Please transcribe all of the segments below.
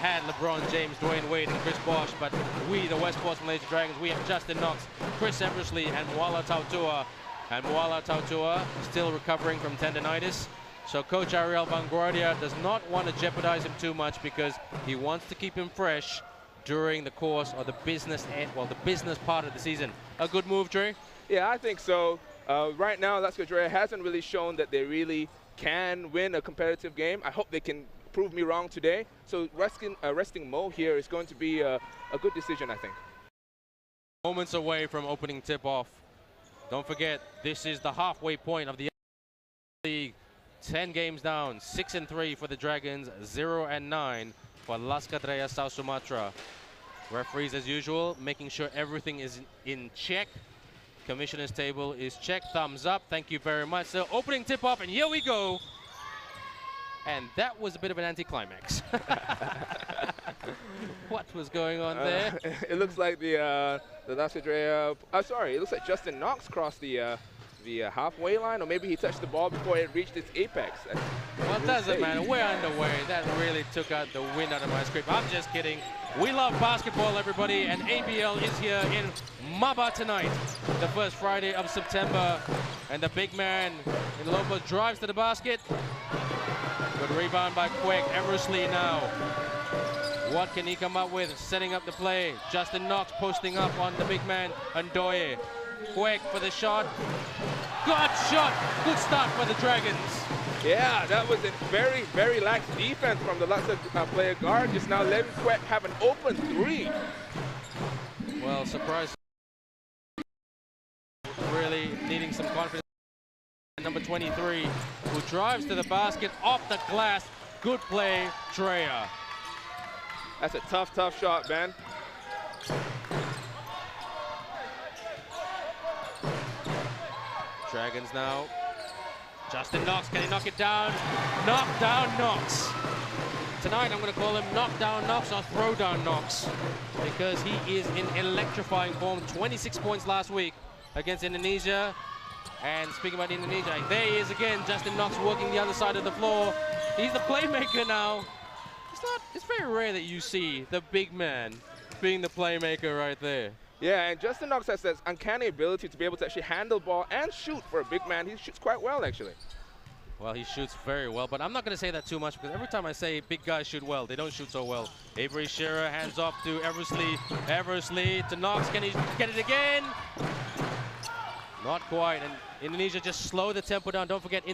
had LeBron James, Dwayne Wade, and Chris Bosh, but we, the Westports Malaysia Dragons, we have Justin Knox, Chris Eversley, and Muala Tautua. And Muala Tautua still recovering from tendonitis. So Coach Ariel Vanguardia does not want to jeopardize him too much because he wants to keep him fresh during the course of the business the business part of the season. A good move, Dre? Yeah, I think so. Right now, Laskar Dreya hasn't really shown that they really can win a competitive game. I hope they can prove me wrong today. So resting Mo here is going to be a good decision, I think. Moments away from opening tip-off. Don't forget, this is the halfway point of the league. 10 games down, 6-3 for the Dragons, 0-9 for Laskar Dreya South Sumatra. Referees, as usual, making sure everything is in check. Commissioner's table is checked. Thumbs up. Thank you very much. So opening tip-off, and here we go. And that was a bit of an anticlimax. What was going on there? It looks like the Laskar Dreya. Sorry, it looks like Justin Knox crossed the halfway line, or maybe he touched the ball before it reached its apex. Well, it doesn't matter. We're underway. That really took out the wind out of my script. I'm just kidding. We love basketball, everybody, and ABL is here in MABA tonight, the first Friday of September. And the big man in Lopo drives to the basket. Good rebound by Quake. Eversley now. What can he come up with? Setting up the play. Justin Knox posting up on the big man, Ndoye. Quake for the shot. Good shot. Good start for the Dragons. Yeah, that was a very, very lax defense from the Laskar player guard. Just now letting Quake have an open three. Well, surprise. Really needing some confidence. Number 23, who drives to the basket off the glass. Good play, Dreya. That's a tough, tough shot, man. Dragons now. Justin Knox, can he knock it down? Knock down Knox. Tonight I'm going to call him knock down Knox or throw down Knox, because he is in electrifying form. 26 points last week against Indonesia. And speaking about Indonesia, there he is again, Justin Knox working the other side of the floor. He's the playmaker now. It's very rare that you see the big man being the playmaker right there. Yeah, and Justin Knox has that uncanny ability to be able to actually handle ball and shoot for a big man. He shoots quite well, actually. Well, he shoots very well, but I'm not going to say that too much, because every time I say big guys shoot well, they don't shoot so well. Avery Shearer hands off to Eversley. Eversley to Knox. Can he get it again? Not quite. And Indonesia just slow the tempo down. Don't forget,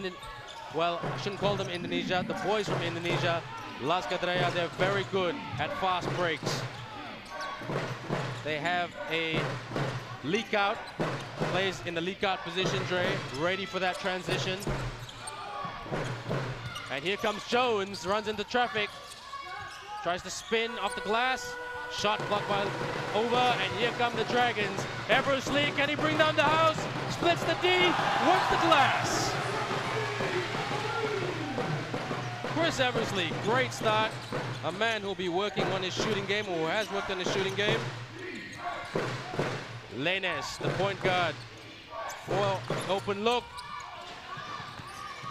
well, I shouldn't call them Indonesia. The boys from Indonesia, Laskar Dreya, they're very good at fast breaks. They have a leak out, plays in the leak out position, Dre, ready for that transition. And here comes Jones, runs into traffic, tries to spin off the glass, shot blocked by over, and here come the Dragons. Eversley, can he bring down the house? Splits the D, works the glass. Chris Eversley, great start. A man who'll be working on his shooting game, or who has worked on his shooting game. Lenes, the point guard. Well, open look.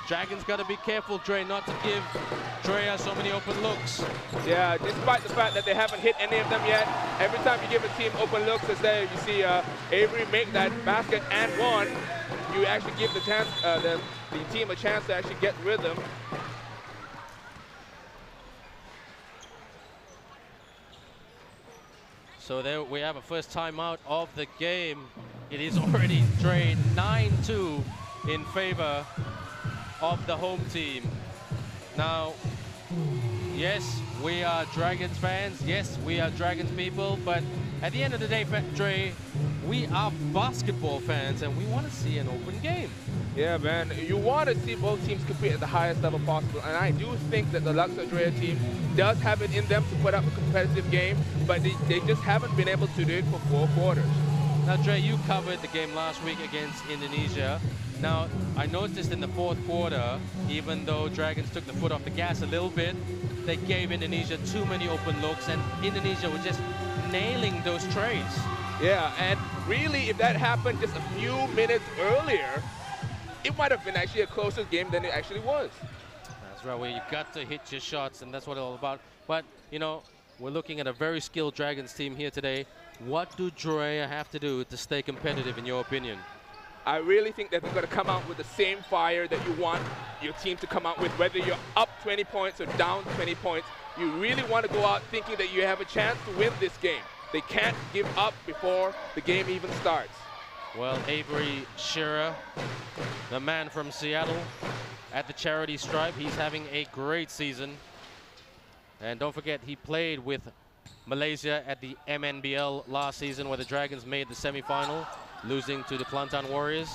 Dragons got to be careful, Dre, not to give Dreya so many open looks. Yeah, despite the fact that they haven't hit any of them yet, every time you give a team open looks, as there you see Avery make that basket and one, you actually give the team a chance to actually get rhythm. So there we have a first timeout of the game. It is already, Dre, 9-2 in favor of the home team. Now, yes, we are Dragons fans. Yes, we are Dragons people. But at the end of the day, Dre, we are basketball fans, and we want to see an open game. Yeah, man. You want to see both teams compete at the highest level possible. And I do think that the Laskar Dreya team does have it in them to put up a competitive game, but they just haven't been able to do it for 4 quarters. Now, Dre, you covered the game last week against Indonesia. Now, I noticed in the 4th quarter, even though Dragons took the foot off the gas a little bit, they gave Indonesia too many open looks, and Indonesia was just nailing those trays. Yeah, and really, if that happened just a few minutes earlier, it might have been actually a closer game than it actually was. That's right, where you got to hit your shots, and that's what it's all about. But you know, we're looking at a very skilled Dragons team here today. What do Dreya have to do to stay competitive, in your opinion? I really think that they're going to come out with the same fire that you want your team to come out with, whether you're up 20 points or down 20 points. You really want to go out thinking that you have a chance to win this game. They can't give up before the game even starts. Well, Avery Shearer, the man from Seattle, at the charity stripe, he's having a great season. And don't forget, he played with Malaysia at the MNBL last season, where the Dragons made the semi-final, losing to the Kelantan Warriors.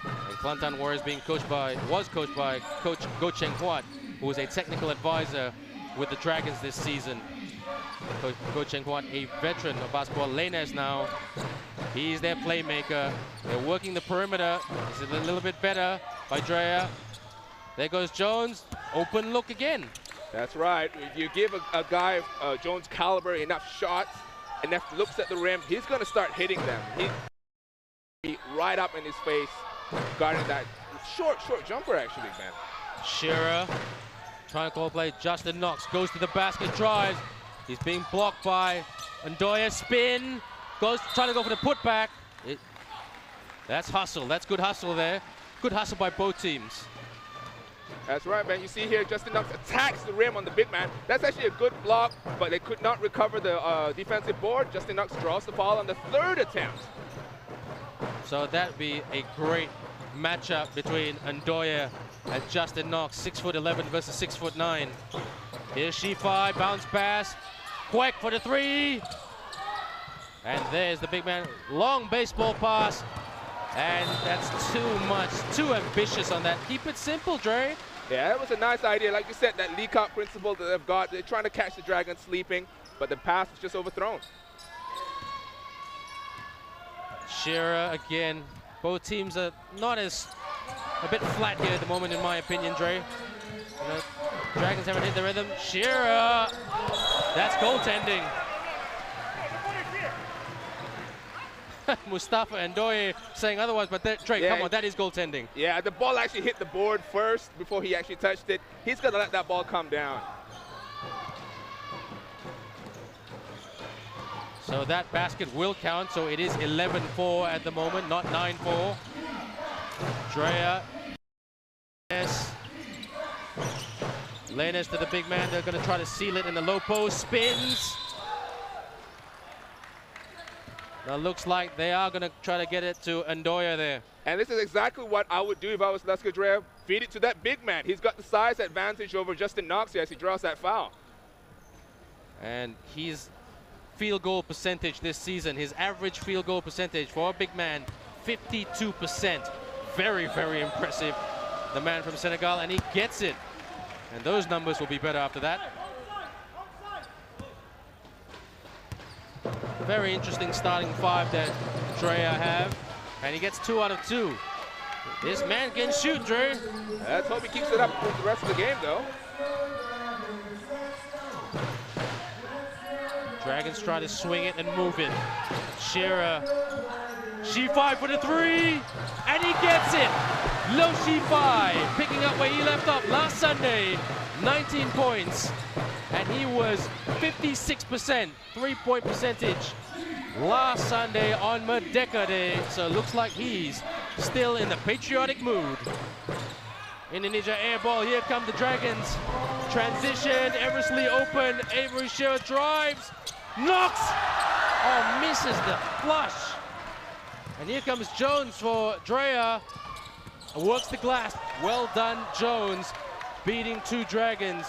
And Kelantan Warriors was coached by Coach Goh Cheng Huat, who was a technical advisor with the Dragons this season. Coach Goh Cheng Huat, a veteran of basketball. Lainez now, he's their playmaker. They're working the perimeter. It's a little bit better by Dreya. There goes Jones, open look again. That's right. If you give a guy Jones' caliber enough shots, enough looks at the rim, he's going to start hitting them. He'll be right up in his face, guarding that short jumper, actually, man. Shearer trying to call play. Justin Knox goes to the basket, drives. He's being blocked by Ndoye. Spin, goes trying to go for the putback. That's hustle. That's good hustle there. Good hustle by both teams. That's right, man. You see here, Justin Knox attacks the rim on the big man. That's actually a good block, but they could not recover the defensive board. Justin Knox draws the foul on the third attempt. So that'd be a great matchup between Ndoye and Justin Knox, 6'11" versus 6'9". Here's Shi-Fi, bounce pass, Kwek for the three. And there's the big man, long baseball pass. And that's too much, too ambitious on that. Keep it simple, Dre. Yeah, that was a nice idea. Like you said, that leak-out principle that they've got, they're trying to catch the Dragons sleeping, but the pass was just overthrown. Shearer again. Both teams are not as a bit flat here at the moment, in my opinion, Dre. You know, Dragons haven't hit the rhythm. Shearer, that's goaltending. Mustafa and Ndoye saying otherwise, but Drake, yeah, come on, that is goaltending. Yeah, the ball actually hit the board first before he actually touched it. He's going to let that ball come down. So that basket will count, so it is 11-4 at the moment, not 9-4. Dreya. Lainez to the big man. They're going to try to seal it in the low post. Spins. Now looks like they are going to try to get it to Ndoye there. And this is exactly what I would do if I was Laskar Dreya. Feed it to that big man. He's got the size advantage over Justin Knox as he draws that foul. And his field goal percentage this season, his average field goal percentage for a big man, 52%. Very, very impressive. The man from Senegal, and he gets it. And those numbers will be better after that. Very interesting starting five that Dreya have, and he gets 2 out of 2. This man can shoot, Dre. Let's hope he keeps it up for the rest of the game, though. Dragons try to swing it and move it. Shearer, Shi-Fi for the three, and he gets it. Low Shi-Fi, picking up where he left off last Sunday, 19 points. And he was 56% three-point percentage last Sunday on Merdeka Day. So it looks like he's still in the patriotic mood. Indonesia air ball. Here come the Dragons. Transition. Eversley open. Avery Shearer drives. Knocks. Oh, misses the flush. And here comes Jones for Dreya. Works the glass. Well done, Jones. Beating 2 Dragons.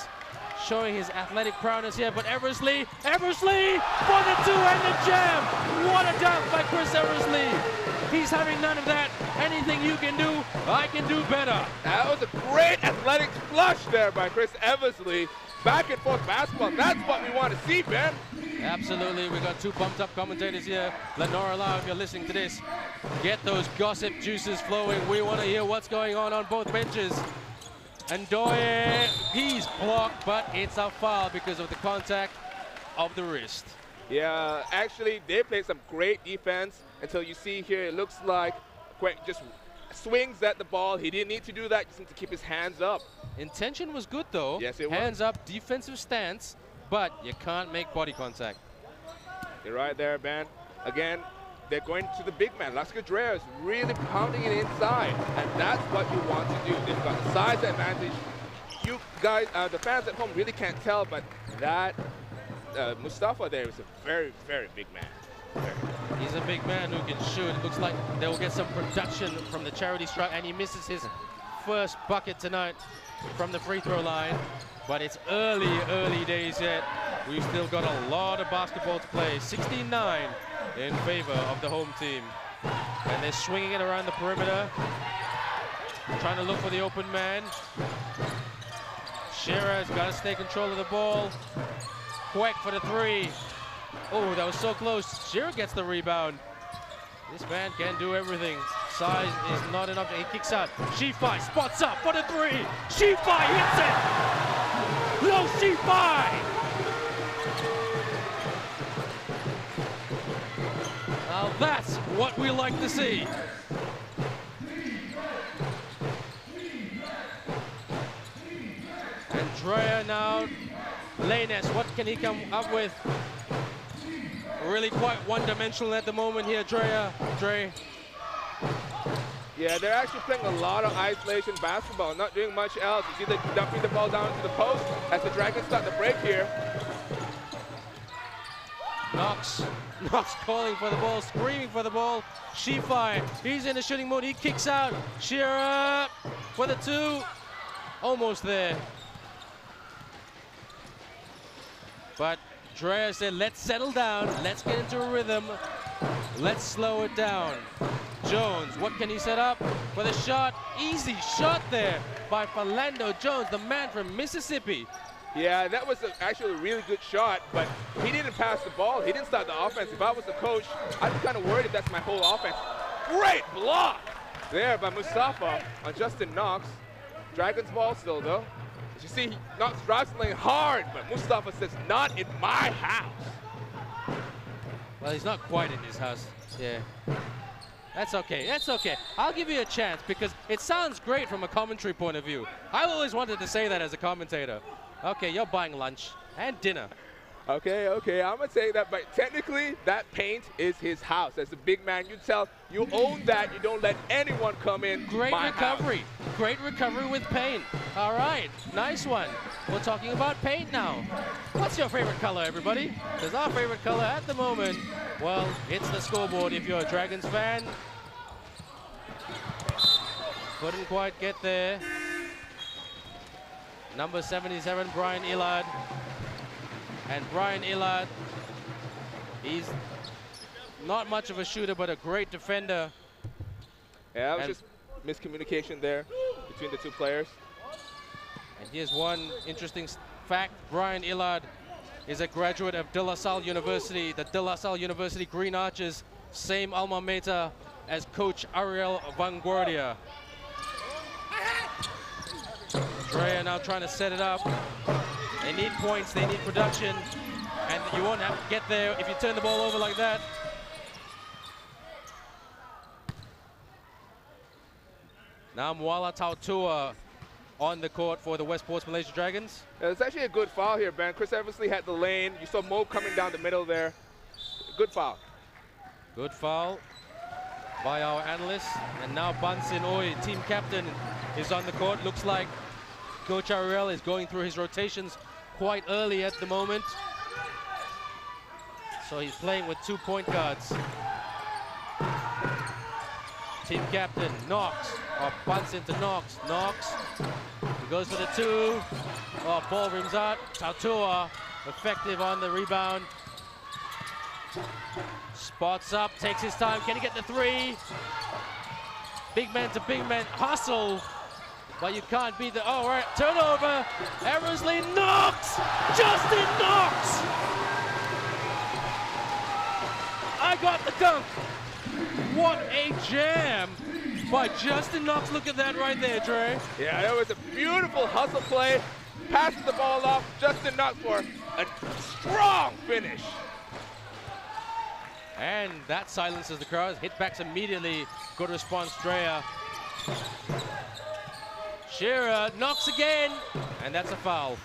Showing his athletic prowess here, but Eversley for the 2 and the jam! What a dunk by Chris Eversley! He's having none of that. Anything you can do, I can do better. That was a great athletic flush there by Chris Eversley. Back and forth basketball, that's what we want to see, Ben. Absolutely, we got 2 pumped up commentators here. Lenora Lau, if you're listening to this, get those gossip juices flowing. We want to hear what's going on both benches. Ndoye, he's blocked, but it's a foul because of the contact of the wrist. Yeah, actually, they played some great defense until you see here, it looks like Kwek just swings at the ball. He didn't need to do that, just need to keep his hands up. Intention was good, though. Yes, it was. Hands up, defensive stance, but you can't make body contact. You're right there, Ben. Again, they're going to the big man. Laskar Dreya is really pounding it inside, and that's what you want to do. They've got the size advantage. You guys, the fans at home really can't tell, but that Mustafa there is a very, very big man. He's a big man who can shoot. It looks like they'll get some production from the charity stripe, and he misses his first bucket tonight from the free throw line. But it's early days yet. We've still got a lot of basketball to play. 16-9 in favor of the home team. And they're swinging it around the perimeter, trying to look for the open man. Shearer's got to stay control of the ball. Kwek for the three. Oh, that was so close. Shearer gets the rebound. This man can do everything. Size is not enough. He kicks out. Shifai spots up for the three. Shifai hits it. Low Shifai. Now that's what we like to see. And Dreya now. Lanes, what can he come up with? Really quite one-dimensional at the moment here, Dre. Yeah, they're actually playing a lot of isolation basketball, not doing much else. You see them dumping the ball down to the post as the Dragons start the break here. Knox calling for the ball, screaming for the ball. Shifai, he's in a shooting mode, he kicks out. Shearer for the two. Almost there. But Dreya said, let's settle down, let's get into a rhythm, let's slow it down. Jones, what can he set up for the shot? Easy shot there by Philando Jones, the man from Mississippi. Yeah, that was actually a really good shot, but he didn't pass the ball. He didn't start the offense. If I was the coach, I'd be kind of worried if that's my whole offense. Great block there by Mustafa on Justin Knox. Dragons ball still, though. As you see, Knox drives the lane hard, but Mustafa says, not in my house. Well, he's not quite in his house. Yeah. That's okay, that's okay. I'll give you a chance because it sounds great from a commentary point of view. I always wanted to say that as a commentator. Okay, you're buying lunch and dinner. Okay, I'm gonna say that, but technically that paint is his house. As a big man, you tell, you own that, you don't let anyone come in. Great recovery, great recovery with paint. All right, nice one. We're talking about paint now. What's your favorite color, everybody? Because our favorite color at the moment, well, it's the scoreboard if you're a Dragons fan. Couldn't quite get there. Number 77, Brian Illard. And Brian Illard, he's not much of a shooter, but a great defender. Yeah, that was just miscommunication there between the two players. And here's one interesting fact. Brian Illard is a graduate of De La Salle University, the De La Salle University Green Archers, same alma mater as coach Ariel Vanguardia. Dreya now trying to set it up. They need points, they need production, and you won't have to get there if you turn the ball over like that. Now Mwala Tautua on the court for the Westports Malaysia Dragons. Yeah, it's actually a good foul here, Ben. Chris Eversley had the lane. You saw Mo coming down the middle there. Good foul. Good foul by our analyst. And now Bansin Oi, team captain, is on the court. Looks like Coach Ariel is going through his rotations quite early at the moment. So he's playing with 2 point guards. Team captain, Knox, or punts into Knox. Knox, he goes for the two. Oh, ball rims out. Tautua, effective on the rebound. Spots up, takes his time. Can he get the three? Big man to big man, hustle. But you can't beat the, oh, right, turnover. Eversley, Knox! Justin Knox! I got the dunk. What a jam by Justin Knox. Look at that right there, Dre. Yeah, it was a beautiful hustle play. Passes the ball off. Justin Knox for a strong finish. And that silences the crowd. Hitbacks immediately. Good response, Dreya. Shearer knocks again, and that's a foul.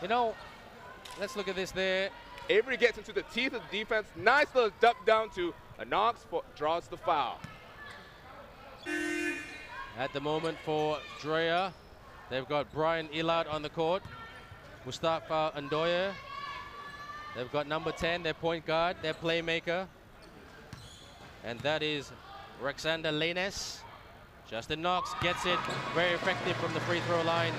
You know, let's look at this there. Avery gets into the teeth of the defense. Nice little dump down to Knox, draws the foul. At the moment for Dreya, they've got Brian Ilard on the court. Mustafa Ndoye. They've got number 10, their point guard, their playmaker. And that is Rexander Lanes. Justin Knox gets it, very effective from the free throw line.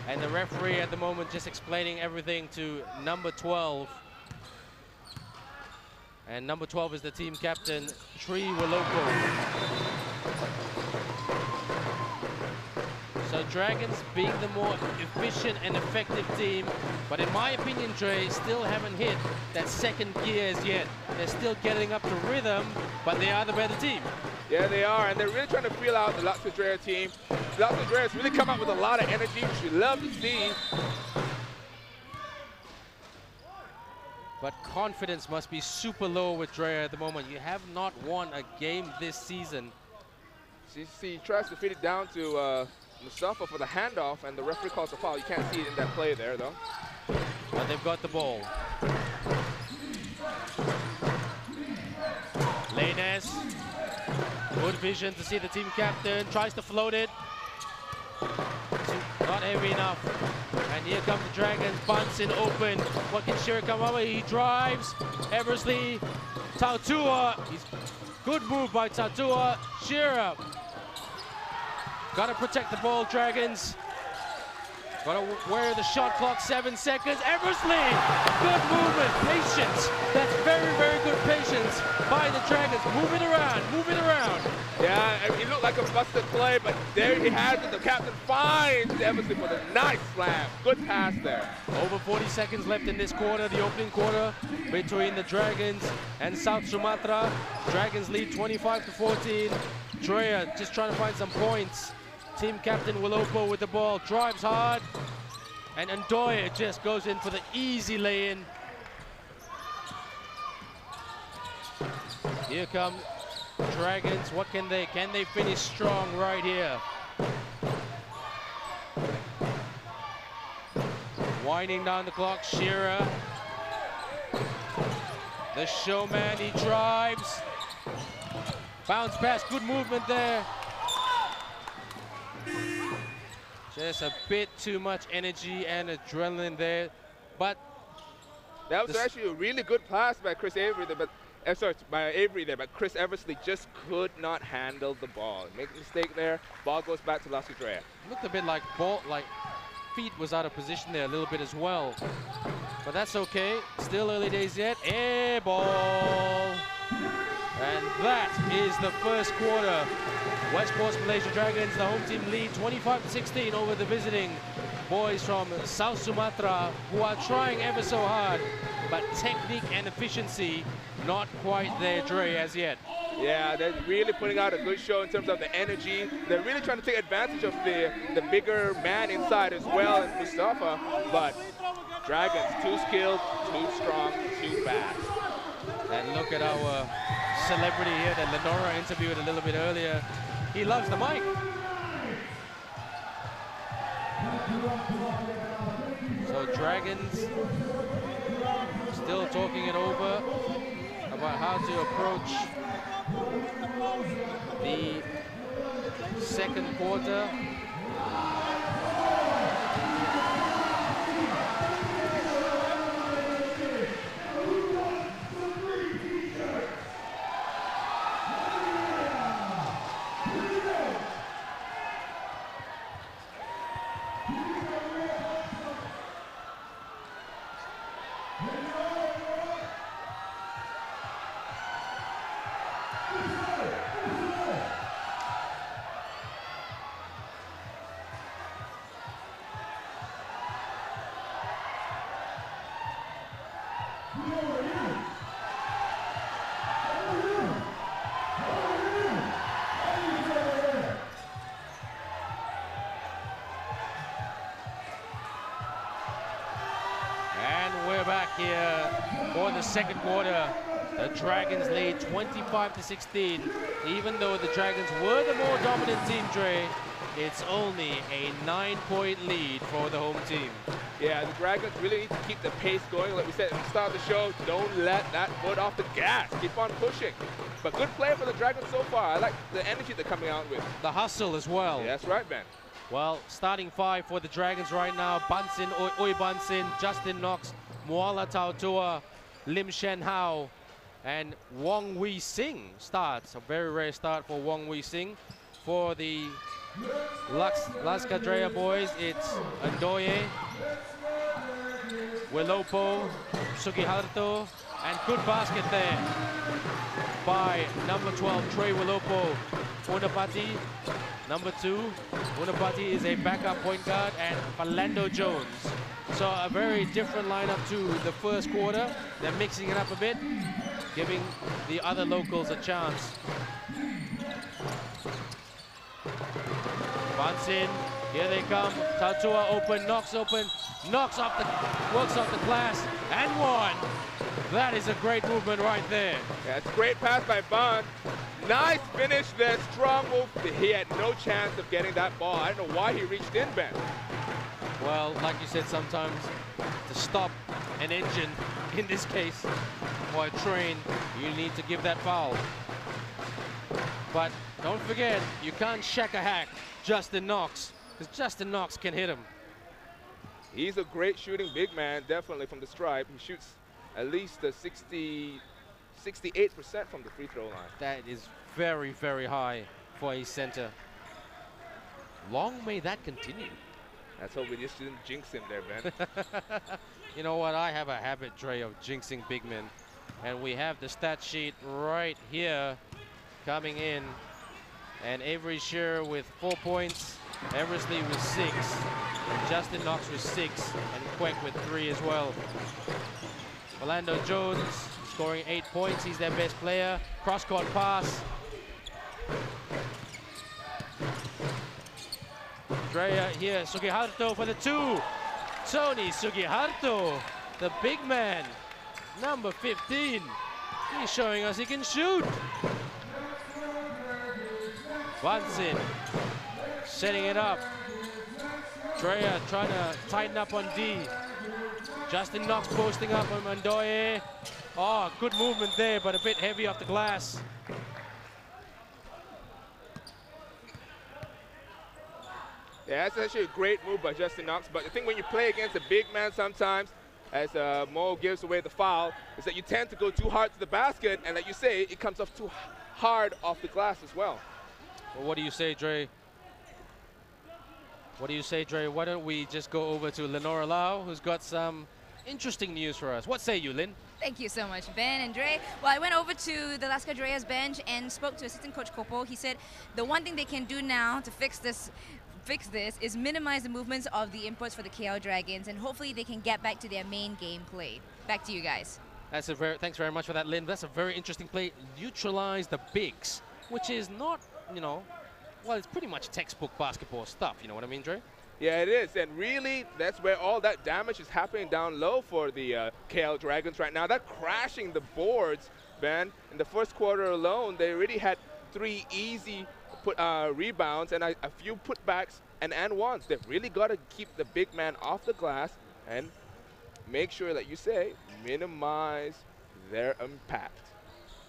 And the referee at the moment just explaining everything to number 12. And number 12 is the team captain, Tri Waloko. So Dragons being the more efficient and effective team, but in my opinion, Dre, still haven't hit that second gear as yet. They're still getting up to rhythm, but they are the better team. Yeah, they are, and they're really trying to feel out the Laskar Dreya team. Laskar Dreya has really come out with a lot of energy, which we love to see. But confidence must be super low with Dreya at the moment. You have not won a game this season. He tries to feed it down to Mustafa for the handoff, and the referee calls a foul. You can't see it in that play there, though. But they've got the ball. Lanes, good vision to see the team captain, tries to float it. Not heavy enough. And here come the Dragons, bunts in open. What can Shira come up with? He drives. Eversley, Tautua. Good move by Tautua. Shira. Gotta protect the ball, Dragons. Gotta wear the shot clock, 7 seconds. Eversley, good movement, patience. That's very, very good patience by the Dragons. Move it around, move it around. Yeah, it looked like a busted play, but there he has it. The captain finds Eversley for the nice slam. Good pass there. Over 40 seconds left in this quarter, the opening quarter between the Dragons and South Sumatra. Dragons lead 25-14. Dreya just trying to find some points. Team captain Wilopo with the ball, drives hard, and Ndoye just goes in for the easy lay-in. Here come Dragons. What can they finish strong right here? Winding down the clock, Shira. The showman, he drives. Bounce pass, good movement there. Just a bit too much energy and adrenaline there, but that was actually a really good pass by Chris Avery there, but by Avery there, but Chris Eversley just could not handle the ball. Make a mistake there. Ball goes back to Laskar Dreya. Looked a bit like feet was out of position there a little bit as well, but that's okay. Still early days yet. Air ball, and that is the first quarter. Westports Malaysia Dragons, the home team, lead 25-16 over the visiting boys from South Sumatra, who are trying ever so hard, but technique and efficiency not quite there, Dre, as yet. Yeah, they're really putting out a good show in terms of the energy. They're really trying to take advantage of the bigger man inside as well as Mustafa, but Dragons, too skilled, too strong, too fast. And look at our celebrity here that Lenora interviewed a little bit earlier. He loves the mic. So Dragons still talking it over about how to approach the second quarter. Here for the second quarter. The Dragons lead 25-16. Even though the Dragons were the more dominant team, Dre, it's only a 9-point lead for the home team. Yeah, the Dragons really need to keep the pace going. Like we said at the start of the show, don't let that foot off the gas. Keep on pushing. But good play for the Dragons so far. I like the energy they're coming out with. The hustle as well. Yeah, that's right, Ben. Well, starting 5 for the Dragons right now. Bunsin, Oi Bunsin, Justin Knox, Moala Tautua, Lim Shen Hao, and Wong Wee Sing starts. A very rare start for Wong Wee Sing. For the Laskar Dreya boys, it's Andoye, Wilopo, Sugiharto, and good basket there by number 12, Trey Wilopo. Unapati, number 2. Unapati is a backup point guard, and Philando Jones. So a very different lineup to the first quarter. They're mixing it up a bit, giving the other locals a chance. Bunsin, here they come. Tautua open, Knox open, works off the glass, and one. That is a great movement right there. Yeah, it's a great pass by Bond. Nice finish there, strong move. He had no chance of getting that ball. I don't know why he reached in, Ben. Well, like you said, sometimes to stop an engine, in this case, or a train, you need to give that foul. But don't forget, you can't shack a hack Justin Knox, because Justin Knox can hit him. He's a great shooting big man, definitely from the stripe. He shoots at least 68% from the free throw line. That is very, very high for a center. Long may that continue. Let's hope we just didn't jinx him there, Ben. You know what? I have a habit, Dre, of jinxing big men. And we have the stat sheet right here coming in. And Avery Shearer with 4 points, Eversley with 6, and Justin Knox with 6, and Quek with 3 as well. Orlando Jones scoring 8 points. He's their best player. Cross-court pass. Dreya here, Sugiharto for the 2. Tony Sugiharto, the big man, number 15. He's showing us he can shoot. Bunsin setting it up. Dreya trying to tighten up on D. Justin Knox posting up on Mandoye. Oh, good movement there, but a bit heavy off the glass. Yeah, that's actually a great move by Justin Knox. But the thing when you play against a big man sometimes, as Mo gives away the foul, is that you tend to go too hard to the basket, and like you say, it comes off too hard off the glass as well. Well, what do you say, Dre? What do you say, Dre? Why don't we just go over to Lenora Lau, who's got some interesting news for us. What say you, Lynn? Thank you so much, Ben and Dre. Well, I went over to the Laskar Dreya's bench and spoke to assistant coach Kopo. He said the one thing they can do now to fix this is minimize the movements of the inputs for the KL Dragons, and hopefully they can get back to their main gameplay. Back to you guys. That's thanks very much for that, Lynn. That's a very interesting play. Neutralize the bigs, which is not, you know, well, it's pretty much textbook basketball stuff. You know what I mean, Dre? Yeah, it is, and really, that's where all that damage is happening down low for the KL Dragons right now. They're crashing the boards, Ben. In the first quarter alone, they already had 3 easy rebounds and a few putbacks and ones. They've really got to keep the big man off the glass and make sure, like you say, minimize their impact.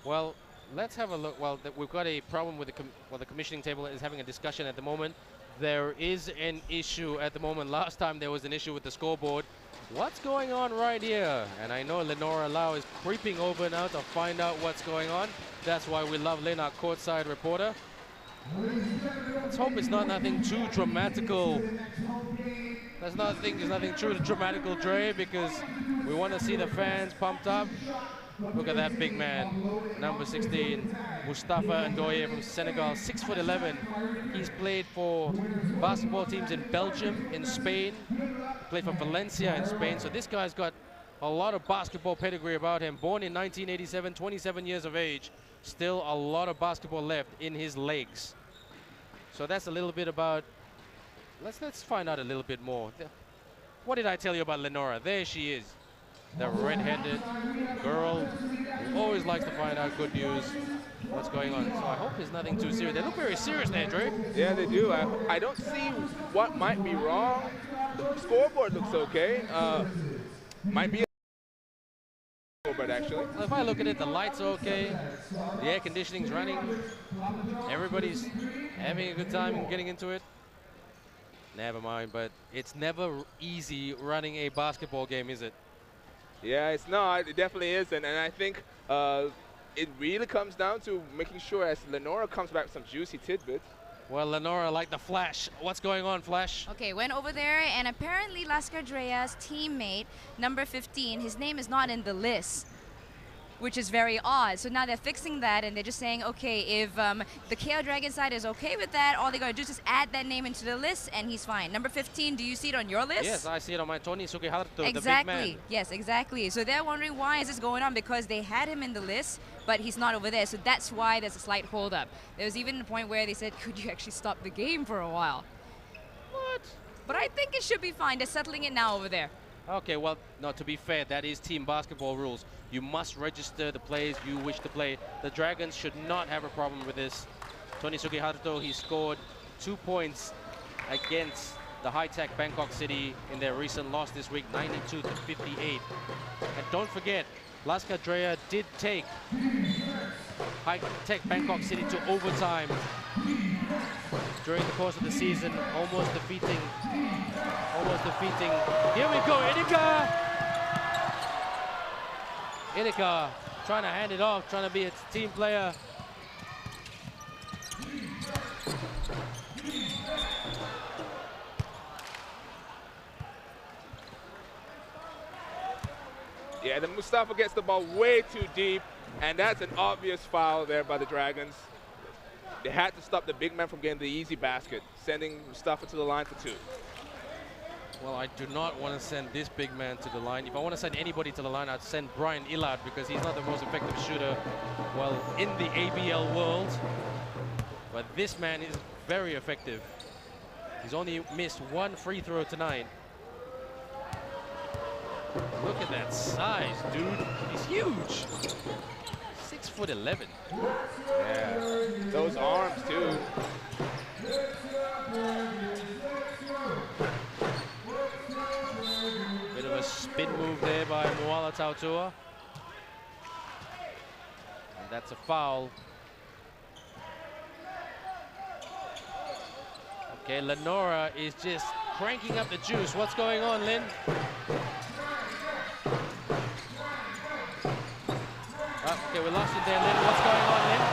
Well, let's have a look. Well, we've got a problem with the commissioning table is having a discussion at the moment. There is an issue at the moment. Last time there was an issue with the scoreboard. What's going on right here? And I know Lenora Lau is creeping over now to find out what's going on. That's why we love Lynn, our courtside reporter. Let's hope it's nothing too dramatical. There's nothing too dramatical, Dre, because we want to see the fans pumped up. Look at that big man, number 16, Mustafa Ndoye from Senegal, 6'11". He's played for basketball teams in Belgium, in Spain, played for Valencia in Spain. So this guy's got a lot of basketball pedigree about him. Born in 1987, 27 years of age, still a lot of basketball left in his legs. So that's a little bit about, let's find out a little bit more. What did I tell you about Lenora? There she is. The red-headed girl who always likes to find out good news. what's going on. So I hope it's nothing too serious. They look very serious there, Dre. Yeah, they do. I don't see what might be wrong. The scoreboard looks okay. Might be a scoreboard, actually. Well, if I look at it, the lights are okay. The air conditioning's running. Everybody's having a good time and getting into it. Never mind, but it's never easy running a basketball game, is it? Yeah, it's not. It definitely isn't. And I think it really comes down to making sure as Lenora comes back with some juicy tidbits. Well, Lenora, like the Flash. What's going on, Flash? Okay, went over there, and apparently Laskar Dreya's teammate, number 15, his name is not in the list, which is very odd. So now they're fixing that, and they're just saying, okay, if the KL Dragon side is okay with that, all they gotta do is just add that name into the list, and he's fine. Number 15, do you see it on your list? Yes, I see it on my Tony Sugiharto, the big Exactly. man. Yes, exactly. So they're wondering why is this going on, because they had him in the list, but he's not over there. So that's why there's a slight hold up. There was even a point where they said, could you actually stop the game for a while? What? But I think it should be fine. They're settling it now over there. Okay, well, no, to be fair, that is team basketball rules. You must register the players you wish to play. The Dragons should not have a problem with this. Tony Sugiharto, he scored 2 points against the high-tech Bangkok City in their recent loss this week, 92 to 58. And don't forget, Laskar Dreya did take high-tech Bangkok City to overtime during the course of the season, almost defeating. Here we go, Inika trying to hand it off, trying to be a team player. Yeah, then Mustafa gets the ball way too deep, and that's an obvious foul there by the Dragons. They had to stop the big man from getting the easy basket, sending Mustafa to the line for 2. Well, I do not want to send this big man to the line. If I want to send anybody to the line, I'd send Brian Illard, because he's not the most effective shooter, well, in the ABL world. But this man is very effective. He's only missed 1 free throw tonight. Look at that size, dude. He's huge. 6'11". Yeah, those arms too. Bit of a spin move there by Moala Tautua. And that's a foul. Okay, Lenora is just cranking up the juice. What's going on, Lynn? Okay, we lost it there, Lynn. What's going on, Lynn?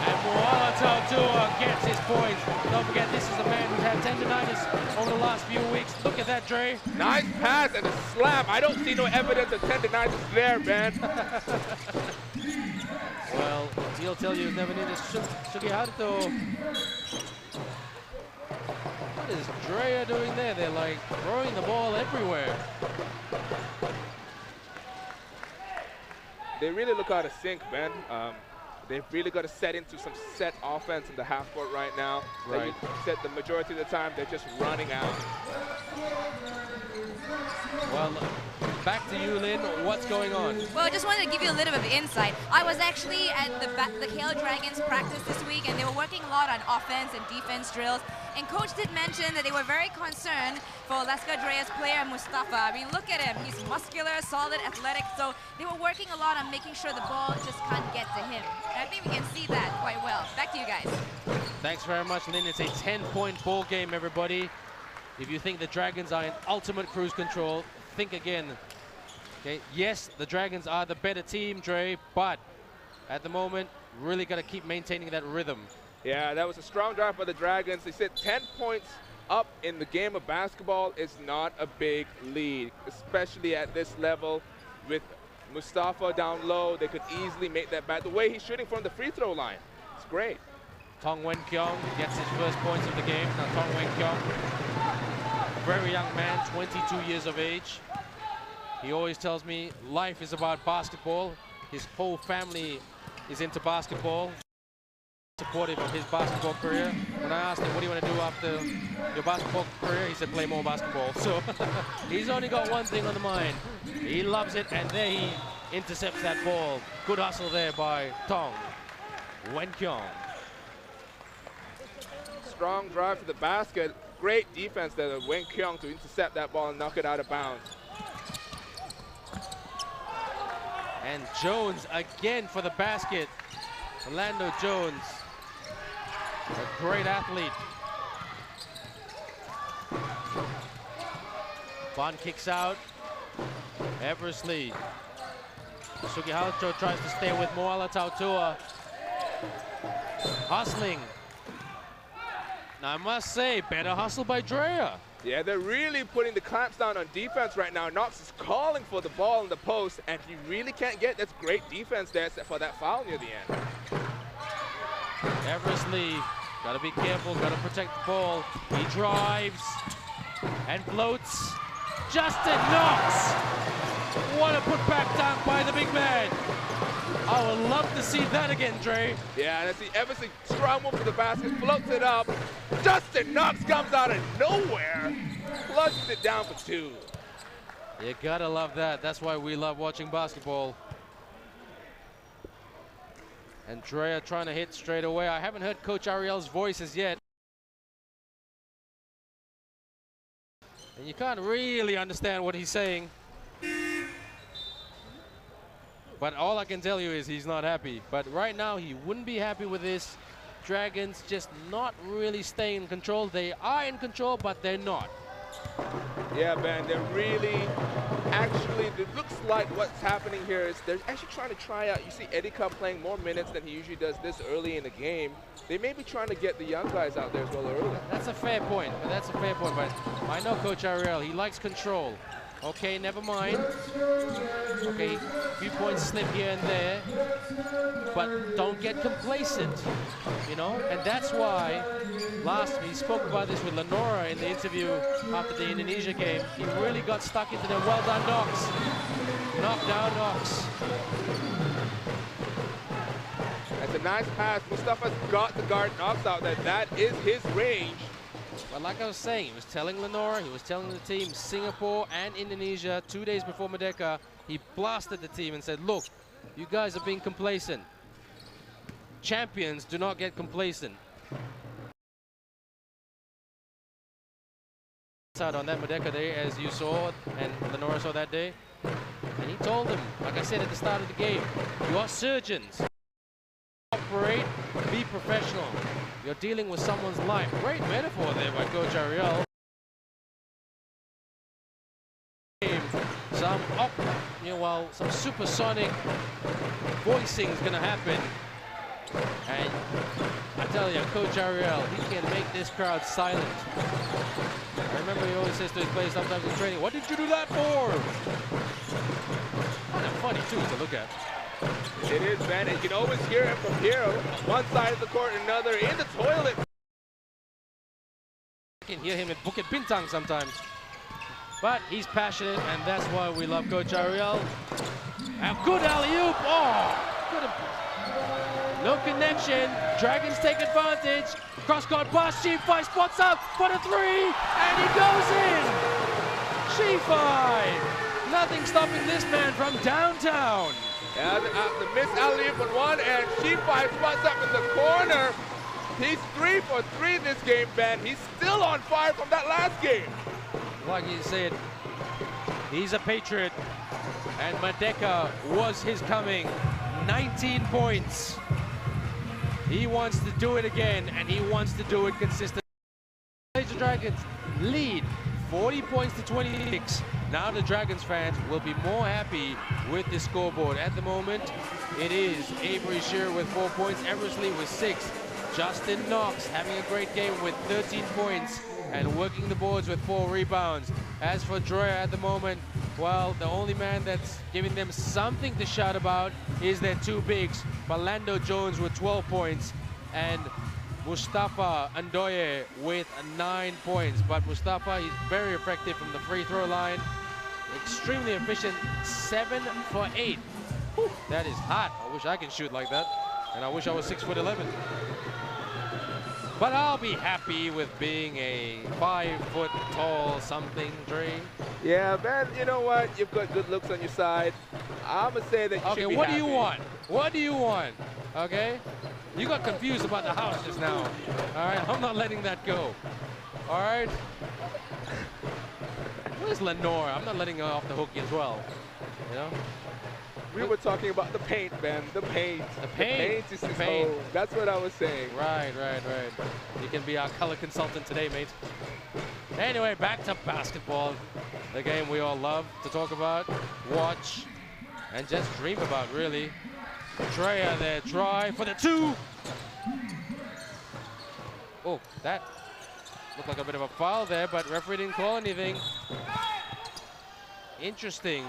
And Moala Tautua gets his points. Don't forget, this is the man who's had tendinitis over the last few weeks. Look at that, Dre. Nice pass and a slam. I don't see no evidence of tendinitis there, man. Well, he'll tell you never needed Sugiharto. What is Dreya doing there? They're like throwing the ball everywhere. They really look out of sync, Ben. They've really got to set into some set offense in the half court right now. Right. You said the majority of the time they're just running out. Well, back to you, Lynn. What's going on? Well, I just wanted to give you a little bit of insight. I was actually at the KL Dragons practice this week, and they were working a lot on offense and defense drills. And Coach did mention that they were very concerned for Laskar Dreya's player, Mustafa. I mean, look at him. He's muscular, solid, athletic. So they were working a lot on making sure the ball just can't get to him. And I think we can see that quite well. Back to you guys. Thanks very much, Lynn. It's a 10-point ball game, everybody. If you think the Dragons are in ultimate cruise control, think again. Okay, yes, the Dragons are the better team, Dre, but at the moment, really got to keep maintaining that rhythm. Yeah, that was a strong drive by the Dragons. They said 10 points up in the game of basketball is not a big lead, especially at this level. With Mustafa down low, they could easily make that back. The way he's shooting from the free throw line, it's great. Tong Wen Kyong gets his first points of the game. Now Tong Wen Kyong, very young man, 22 years of age. He always tells me life is about basketball. His whole family is into basketball. Supportive of his basketball career. When I asked him, what do you want to do after your basketball career? He said, play more basketball. So he's only got one thing on the mind. He loves it, and there he intercepts that ball. Good hustle there by Tong Wen Kyong. Strong drive to the basket. Great defense there of Wen Kyong to intercept that ball and knock it out of bounds. And Jones again for the basket. Orlando Jones, a great athlete. Bond kicks out. Eversley. Sugihacho tries to stay with Moala Tautua. Hustling. Now I must say, better hustle by Dreya. Yeah, they're really putting the clamps down on defense right now. Knox is calling for the ball in the post, and he really can't get. That's great defense there for that foul near the end. Eversley, gotta be careful, gotta protect the ball. He drives and floats. Justin Knox! What a putback dunk by the big man. I would love to see that again, Dre. Yeah, and I see Eversley scramble for the basket, floats it up. Justin Knox comes out of nowhere, flushes it down for two. You gotta love that. That's why we love watching basketball. And Dreya trying to hit straight away. I haven't heard Coach Ariel's voices yet. And you can't really understand what he's saying. But all I can tell you is he's not happy. But right now, he wouldn't be happy with this. Dragons just not really staying in control. They are in control, but they're not. Yeah, man, they're really, actually, it looks like what's happening here is they're actually trying to try out. You see Eddie Cup playing more minutes than he usually does this early in the game. They may be trying to get the young guys out there as well early. That's a fair point. That's a fair point. But I know Coach Ariel, he likes control. Okay, never mind. Okay, few points slip here and there, but don't get complacent, you know? And that's why we spoke about this with Lenora in the interview after the Indonesia game. He really got stuck into them. Well done, Knox. Knock down Knox. That's a nice pass. Mustafa's got the guard Knox out there. That is his range. But like I was saying, he was telling Lenora, he was telling the team, Singapore and Indonesia, 2 days before Merdeka, he blasted the team and said, look, you guys are being complacent. Champions do not get complacent. Out on that Merdeka day, as you saw, and Lenora saw that day. And he told them, like I said at the start of the game, you are surgeons. Operate, be professional. You're dealing with someone's life. Great metaphor there by Coach Ariel. Some supersonic voicing is gonna happen. And I tell you, Coach Ariel, he can make this crowd silent. I remember he always says to his players sometimes in training, what did you do that for? Kind of funny too to look at. It is, man. You can always hear it from here, one side of the court and another, in the toilet. I can hear him at Bukit Bintang sometimes. But he's passionate, and that's why we love Coach Ariel. A good alley-oop. Oh, no connection. Dragons take advantage. Cross-court pass. Shifai spots up for the three, and he goes in. Shifai. Nothing stopping this man from downtown. Yeah, the missed alley-oop on one, and Shifai spots up in the corner. He's 3 for 3 this game, Ben. He's still on fire from that last game. Like you said, he's a patriot, and Merdeka was his coming. 19 points. He wants to do it again, and he wants to do it consistently. Malaysia Dragons lead 40 points to 26. Now the Dragons fans will be more happy with the scoreboard. At the moment, it is Avery Shearer with 4 points, Eversley with 6. Justin Knox having a great game with 13 points and working the boards with 4 rebounds. As for Dreya at the moment, well, the only man that's giving them something to shout about is their 2 bigs, Orlando Jones with 12 points and Mustafa Andoye with 9 points. But Mustafa, he's very effective from the free throw line. Extremely efficient, 7 for 8. Whew, that is hot. I wish I could shoot like that. And I wish I was 6'11". But I'll be happy with being a 5 foot tall something, Dre. Yeah, man, you know what? You've got good looks on your side. I'm going to say that you Okay, should be what happy. do you want? What do you want? Okay? You got confused about the house just now. All right, I'm not letting that go. All right? Where's Lenore? I'm not letting her off the hook as well. You know? We were talking about the paint, Ben. The paint. The paint. Is The his paint. home. That's what I was saying. Right. You can be our color consultant today, mate. Anyway, back to basketball. The game we all love to talk about, watch, and just dream about, really. Dreya there, try for the 2. Oh, that looked like a bit of a foul there, but referee didn't call anything. Interesting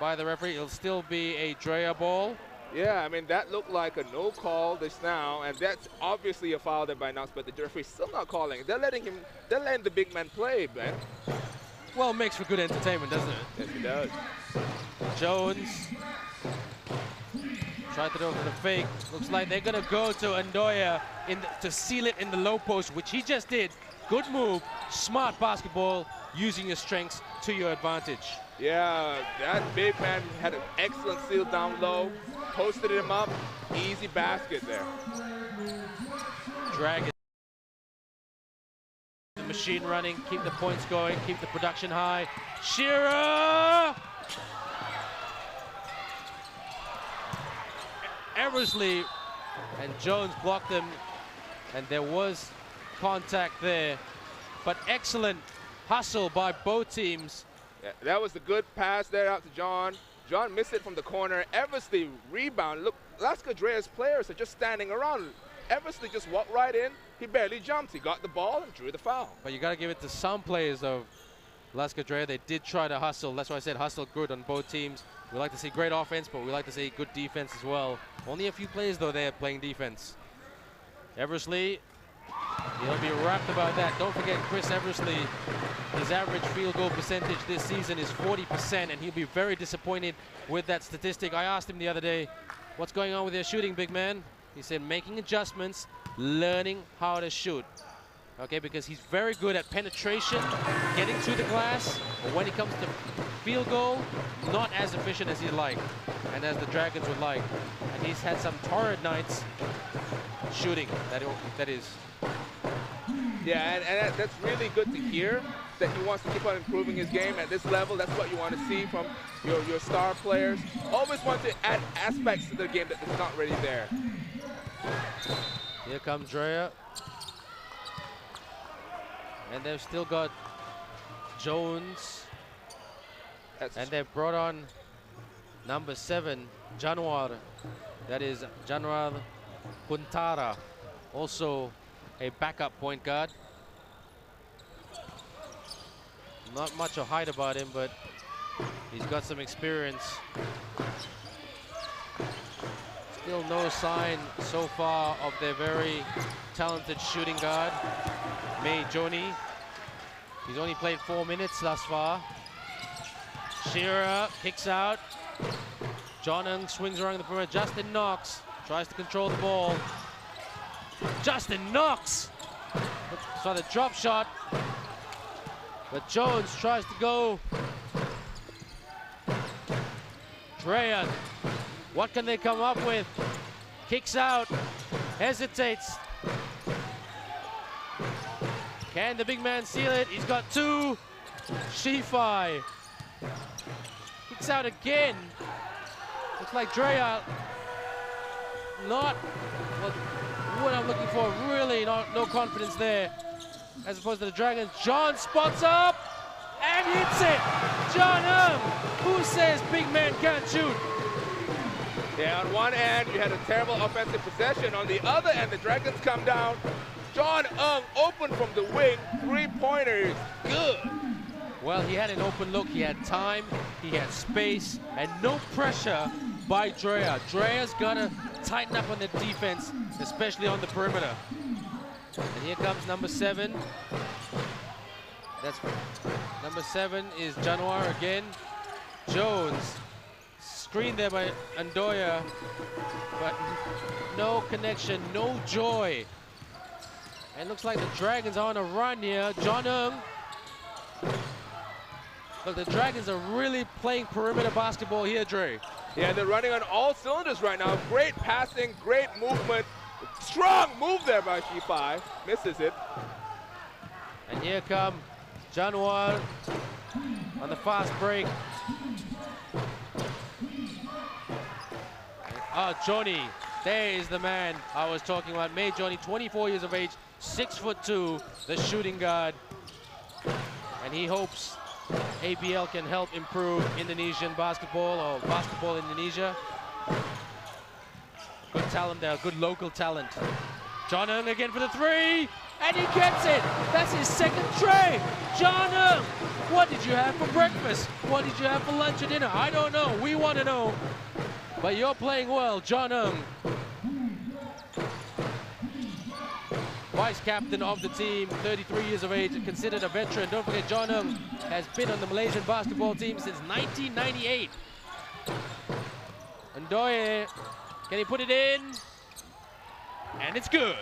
by the referee. It'll still be a Dreya ball. Yeah, I mean, that looked like a no call just now, and that's obviously a foul there by Knox, but the referee's still not calling. They're letting the big man play, Ben. Well, it makes for good entertainment, doesn't it? Yes, it does. Jones tried to go for the fake. Looks like they're going to go to Andoya to seal it in the low post, which he just did. Good move, smart basketball, using your strengths to your advantage. Yeah, that big man had an excellent seal down low, posted him up, easy basket there. Drag it. The machine running, keep the points going, keep the production high. Shearer! Eversley and Jones blocked them, and there was contact there. But excellent hustle by both teams. Yeah, that was a good pass there out to John. John missed it from the corner. Eversley rebound. Look, Laskar Dreya's players are just standing around. Eversley just walked right in. He barely jumped. He got the ball and drew the foul. But you got to give it to some players of Laskar Dreya. They did try to hustle. That's why I said hustle good on both teams. We like to see great offense, but we like to see good defense as well. Only a few players, though, there playing defense. Eversley, he'll be wrapped about that. Don't forget Chris Eversley. His average field goal percentage this season is 40%, and he'll be very disappointed with that statistic. I asked him the other day, what's going on with your shooting, big man? He said making adjustments, learning how to shoot. Okay, because he's very good at penetration, getting to the glass, but when it comes to field goal, not as efficient as he'd like, and as the Dragons would like. And he's had some torrid nights shooting, that is. Yeah, and that's really good to hear, that he wants to keep on improving his game at this level. That's what you want to see from your star players. Always want to add aspects to the game that is not really there. Here comes Dreya. And they've still got Jones. And they've brought on number 7, Januar. That is Januar Puntara. Also a backup point guard. Not much of height about him, but he's got some experience. Still no sign so far of their very talented shooting guard, May Joni. He's only played 4 minutes thus far. Shearer kicks out. John Ng swings around the perimeter. Justin Knox tries to control the ball. Justin Knox! Saw the drop shot. But Jones tries to go. Dreya, what can they come up with? Kicks out, hesitates. Can the big man seal it? He's got 2. Shifai kicks out again. Looks like Dreya not what I'm looking for. Really no confidence there. As opposed to the Dragons. John spots up and hits it. John who says big man can't shoot? Yeah, on one end, you had a terrible offensive possession. On the other end, the Dragons come down. John open from the wing, 3-pointers, good. Well, he had an open look, he had time, he had space, and no pressure by Dreya. Dreya's gonna tighten up on the defense, especially on the perimeter. And here comes number 7. That's number 7 is Januar again. Jones. Screen there by Andoya, but no connection, no joy. And looks like the Dragons are on a run here. John Ng Look, the Dragons are really playing perimeter basketball here, Dre. Yeah, they're running on all cylinders right now. Great passing, great movement. Strong move there by G5. Misses it. And here come Januar on the fast break. Oh, Johnny, there is the man I was talking about. May Johnny, 24 years of age, 6'2", the shooting guard. And he hopes ABL can help improve Indonesian basketball, or basketball Indonesia. Good talent there, good local talent. John Ng again for the three, and he gets it. That's his second tray. John Ng, what did you have for breakfast? What did you have for lunch or dinner? I don't know, we want to know. But you're playing well, John Ng. Vice captain of the team, 33 years of age, considered a veteran. Don't forget, John Ng has been on the Malaysian basketball team since 1998. Ndoye, can he put it in? And it's good.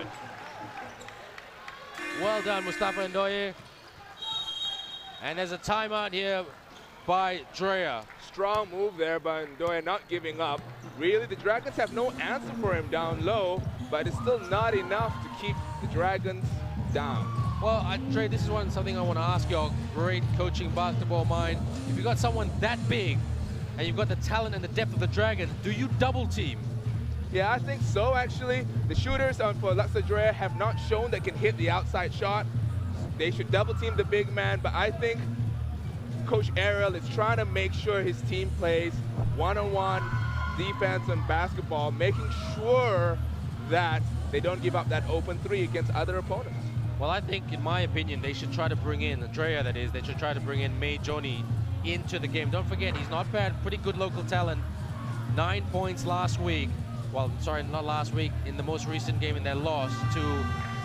Well done, Mustafa Ndoye. And there's a timeout here by Dreya. Strong move there by Ndoye, not giving up. Really, the Dragons have no answer for him down low, but it's still not enough to keep the Dragons down. Well, Dre, this is something I want to ask your great coaching basketball mind. If you've got someone that big, and you've got the talent and the depth of the Dragons, do you double team? Yeah, I think so, actually. The shooters for Laskar Dreya have not shown they can hit the outside shot. They should double team the big man, but I think Coach Ariel is trying to make sure his team plays one-on-one defense and basketball, making sure that they don't give up that open three against other opponents. Well, I think, in my opinion, they should try to bring in, Dreya that is, they should try to bring in May Johnny into the game. Don't forget, he's not bad, pretty good local talent. 9 points last week. Well, sorry, not last week, in the most recent game in their loss to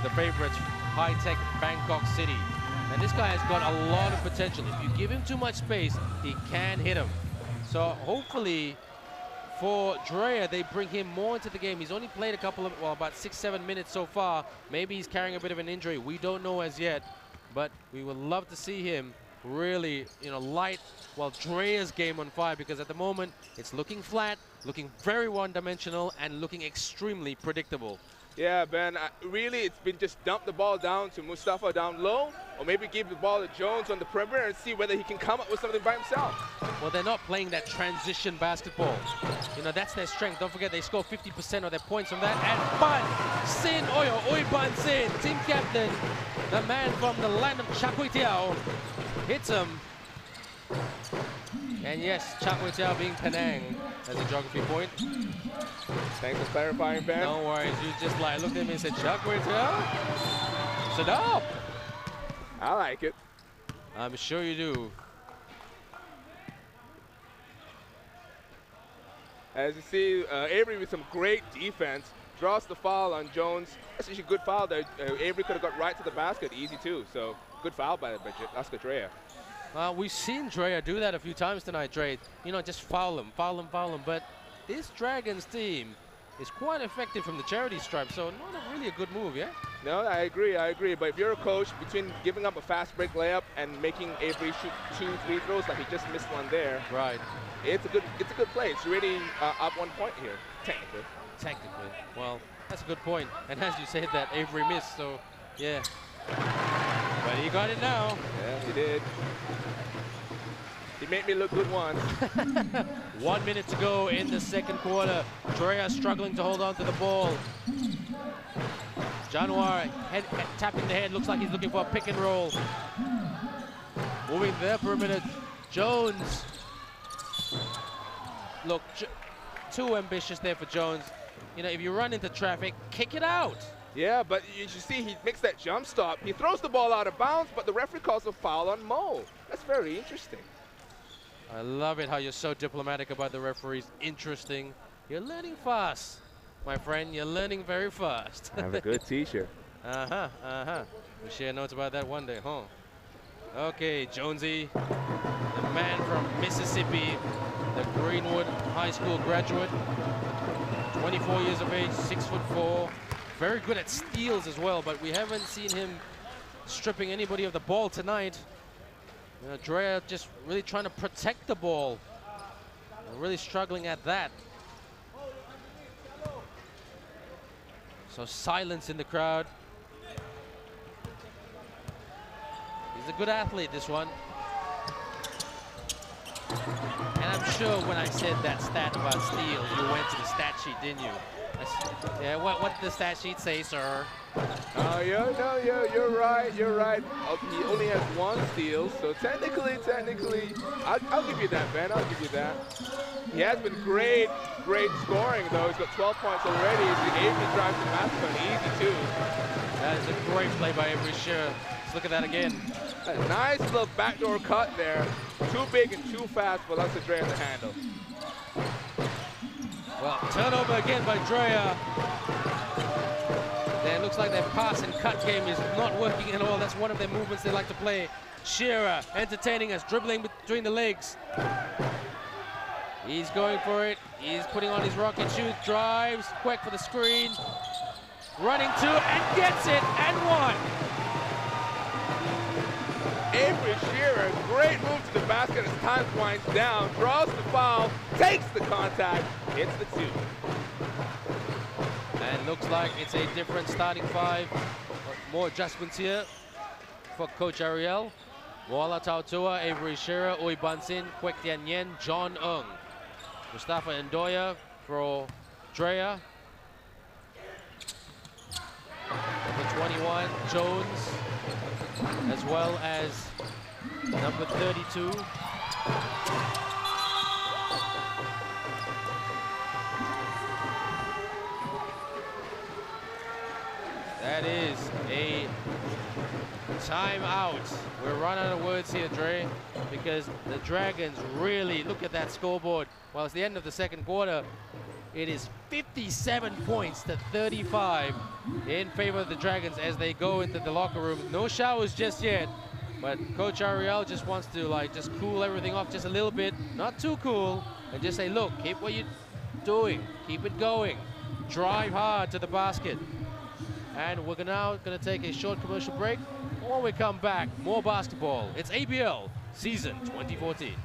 the favorites, high-tech Bangkok City. And this guy has got a lot of potential. If you give him too much space, he can hit him. So hopefully for Dreya, they bring him more into the game. He's only played about 6-7 minutes so far. Maybe he's carrying a bit of an injury. We don't know as yet, but we would love to see him really, light, Dreya's game on fire, because at the moment it's looking flat, looking very one-dimensional, and looking extremely predictable. Yeah, Ben, really it's been just dump the ball down to Mustafa down low, or maybe give the ball to Jones on the perimeter and see whether he can come up with something by himself. Well, they're not playing that transition basketball. That's their strength. Don't forget, they score 50% of their points from that. And Ban Sin Oyo, Ban Sin, team captain, the man from the land of Char Kway Teow, hits him. And yes, Char Kway Teow being Penang as a geography point. Thanks for clarifying, Ben. No worries, you just looked at me and said, Char Kway Teow? Sit up. I like it. I'm sure you do. As you see, Avery with some great defense draws the foul on Jones. That's actually a good foul there. Avery could have got right to the basket, easy too. So good foul by Laskar Dreya. We've seen Dreya do that a few times tonight, Dre. Just foul him. But this Dragons team is quite effective from the charity stripe, so not really a good move, yeah? No, I agree. But if you're a coach, between giving up a fast break layup and making Avery shoot 2 free throws, like he just missed one there, right? It's a good play. It's really up 1 point here, technically. Technically, well, that's a good point. And as you said that, Avery missed, so yeah. But he got it now. Yeah, he did. He made me look good once. 1 minute to go in the second quarter. Dreya struggling to hold on to the ball. Januar tapping the head. Looks like he's looking for a pick and roll. Moving there for a minute. Jones. Look, too ambitious there for Jones. If you run into traffic, kick it out. Yeah, but you should see he makes that jump stop. He throws the ball out of bounds, but the referee calls a foul on Mo. That's very interesting. I love it how you're so diplomatic about the referees. Interesting. You're learning fast, my friend. You're learning very fast. I have a good t-shirt. We'll share notes about that one day, huh? Okay, Jonesy, the man from Mississippi, the Greenwood High School graduate, 24 years of age, 6'4", very good at steals as well, but we haven't seen him stripping anybody of the ball tonight. You know, Dreya just really trying to protect the ball. Really struggling at that. So silence in the crowd. He's a good athlete, this one. And I'm sure when I said that stat about steals, you went to the stat sheet, didn't you? Yeah, what did the stat sheet say, sir? Oh, you're right, you're right. He only has 1 steal, so technically, I'll give you that, Ben, I'll give you that. He has been great scoring, though. He's got 12 points already. The Avery drive to Mascon, easy too. That is a great play by ABL. Let's look at that again. A nice little backdoor cut there. Too big and too fast for Laskar Dreya to handle. Well, turnover again by Dreya. It looks like their pass and cut game is not working at all. That's one of their movements they like to play. Shearer entertaining us, dribbling between the legs. He's going for it. He's putting on his rocket shoot, drives, quick for the screen. Running to and gets it and one. Avery Shearer, great move to the basket as time winds down, draws the foul, takes the contact, hits the 2. And looks like it's a different starting 5. More adjustments here for Coach Ariel. Moala Tautua, Avery Shearer, Ui Bansin, Kwek Tian Yen, John Ng. Mustafa Ndoya for Dreya. Number 21, Jones, as well as number 32. That is a timeout. We're running out of words here, Dre, because the Dragons really, look at that scoreboard. Well, it's the end of the second quarter. It is 57 points to 35 in favor of the Dragons as they go into the locker room. No showers just yet, but Coach Ariel just wants to just cool everything off just a little bit, not too cool, and just say, look, keep what you're doing, keep it going, drive hard to the basket. And we're now going to take a short commercial break. When we come back, more basketball. It's ABL Season 2014.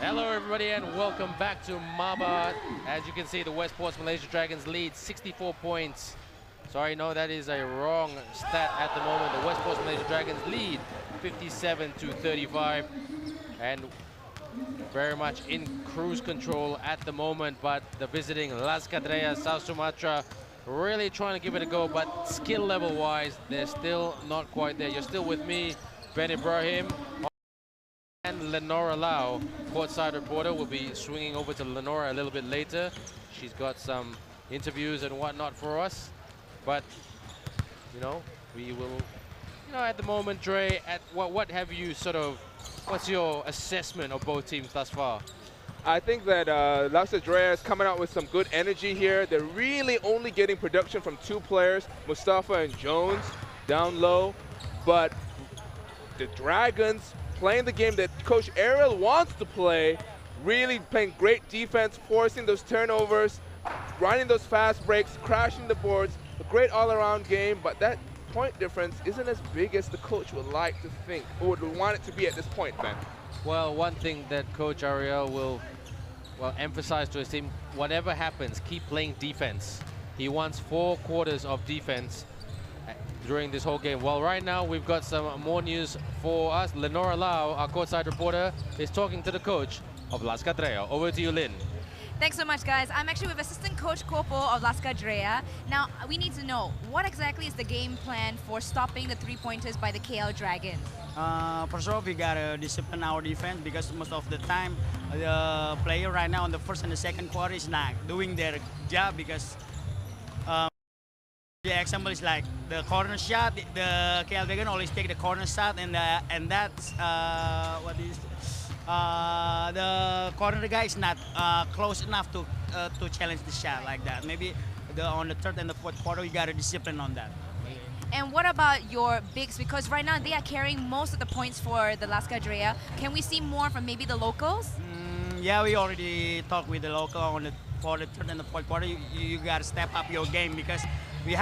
Hello everybody and welcome back to MABA. As you can see, the Westports Malaysia Dragons lead 64 points. Sorry, no, that is a wrong stat at the moment. The Westports Malaysia Dragons lead 57 to 35 and very much in cruise control at the moment, but the visiting Laskar Dreya, South Sumatra, really trying to give it a go, but skill level wise, they're still not quite there. You're still with me, Ben Ibrahim, and Lenora Lau, courtside reporter. Will be swinging over to Lenora a little bit later. She's got some interviews and whatnot for us, but we will, at the moment, Dre, at what have you what's your assessment of both teams thus far? I think that Laskar Dreya is coming out with some good energy here. They're really only getting production from two players, Mustafa and Jones, down low. But the Dragons playing the game that Coach Ariel wants to play, really playing great defense, forcing those turnovers, running those fast breaks, crashing the boards. A great all-around game, but that point difference isn't as big as the coach would like to think, or would want it to be at this point, Ben. Well, one thing that Coach Ariel will emphasize to his team, whatever happens, keep playing defense. He wants 4 quarters of defense during this whole game. Well, right now we've got some more news for us. Lenora Lau, our courtside reporter, is talking to the coach of Laskar Dreya. Over to you, Lynn. Thanks so much, guys. I'm actually with Assistant Coach Kopo of Laskar Dreya. Now, we need to know, what exactly is the game plan for stopping the 3-pointers by the KL Dragons? First of all, we gotta discipline our defense because most of the time the player right now in the first and the second quarter is not doing their job because the example is like the corner shot. The KL Dragon always take the corner shot, and that's the corner guy is not close enough to challenge the shot like that. Maybe on the third and the fourth quarter, we gotta discipline on that. And what about your bigs? Because right now they are carrying most of the points for the Laskar Dreya. Can we see more from maybe the locals? Yeah, we already talked with the local for the third and the fourth quarter. You gotta step up your game because we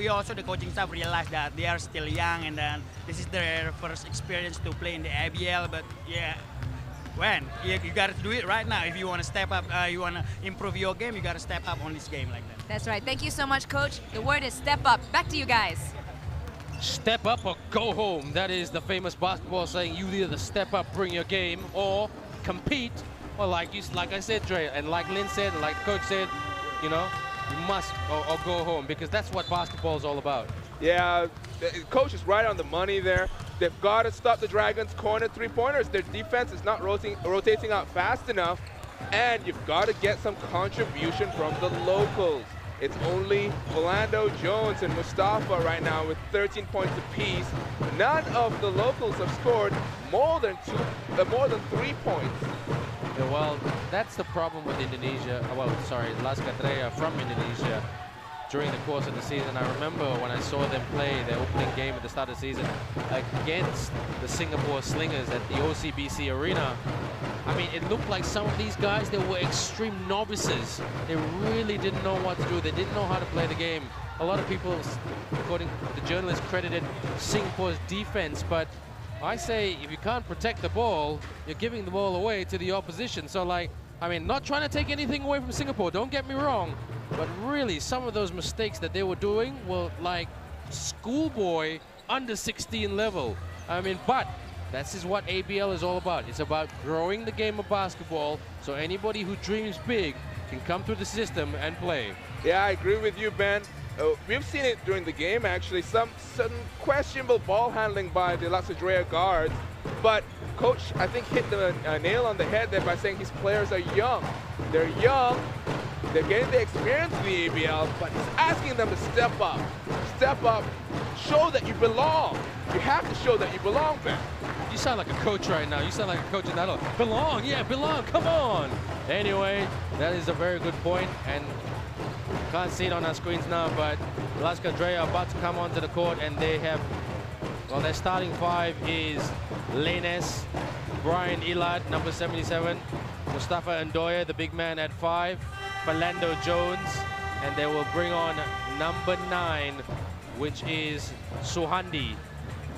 also, the coaching staff, realized that they are still young and then this is their first experience to play in the ABL. But yeah, you gotta do it right now. If you want to step up, you want to improve your game, you gotta step up on this game like that. That's right. Thank you so much, Coach. The word is step up. Back to you guys. Step up or go home. That is the famous basketball saying. You either step up, bring your game, or compete. Or like I said, Dre, and like Lynn said, and like the coach said, you must or go home, because that's what basketball is all about. Yeah, the coach is right on the money there. They've got to stop the Dragons' corner 3-pointers. Their defense is not rotating out fast enough, and you've got to get some contribution from the locals. It's only Philando, Jones, and Mustafa right now with 13 points apiece. None of the locals have scored more than 3 points. Yeah, well, that's the problem with Indonesia. Laskar Dreya from Indonesia during the course of the season. I remember when I saw them play their opening game at the start of the season against the Singapore Slingers at the OCBC Arena. I mean, it looked like some of these guys, they were extreme novices. They really didn't know what to do. They didn't know how to play the game. A lot of people, according to the journalists, credited Singapore's defense, but I say if you can't protect the ball, you're giving the ball away to the opposition. So not trying to take anything away from Singapore, don't get me wrong, but really some of those mistakes that they were doing were like schoolboy under 16 level. But this is what ABL is all about. It's about growing the game of basketball so anybody who dreams big can come through the system and play. Yeah, I agree with you, Ben. We've seen it during the game, actually. Some questionable ball handling by the Laskar Dreya guards. But Coach, I think, hit the nail on the head there by saying his players are young. They're young. They're getting the experience in the ABL, but he's asking them to step up. Step up. Show that you belong. You have to show that you belong, Ben. You sound like a coach right now. You sound like a coach in that. Belong, yeah, belong, come on. Anyway, that is a very good point, and can't see it on our screens now, but Laskar Dreya are about to come onto the court, and they have, their starting 5 is Lenes, Brian Ilad, number 77, Mustafa Ndoye, the big man at 5, Philando Jones, and they will bring on number 9, which is Suhandi.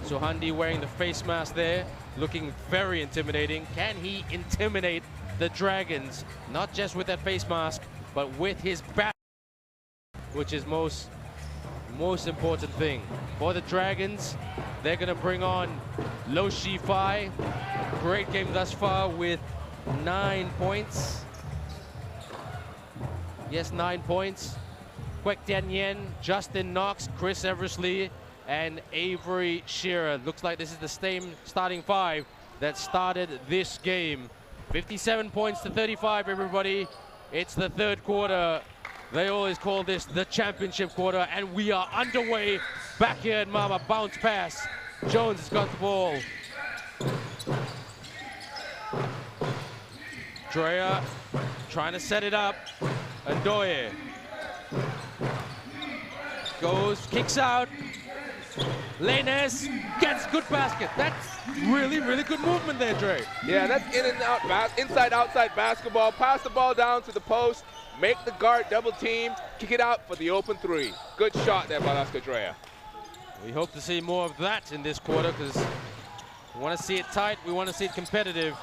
Suhandi wearing the face mask there, looking very intimidating. Can he intimidate the Dragons? Not just with that face mask, but with his bat, which is most important thing. For the Dragons, they're gonna bring on Lo Shifai. Great game thus far with 9 points. Yes, 9 points. Kwek Tian Yen, Justin Knox, Chris Eversley, and Avery Shearer. Looks like this is the same starting 5 that started this game. 57 points to 35, everybody. It's the third quarter. They always call this the championship quarter, and we are underway back here at MABA. Bounce pass. Jones has got the ball. Dreya trying to set it up. Ndoye goes, kicks out. Leines gets good basket. That's really good movement there, Dre. Yeah, that's in and out, inside, outside basketball. Pass the ball down to the post, make the guard double team, kick it out for the open 3. Good shot there by Laskar Dreya. We hope to see more of that in this quarter because we want to see it tight, we want to see it competitive.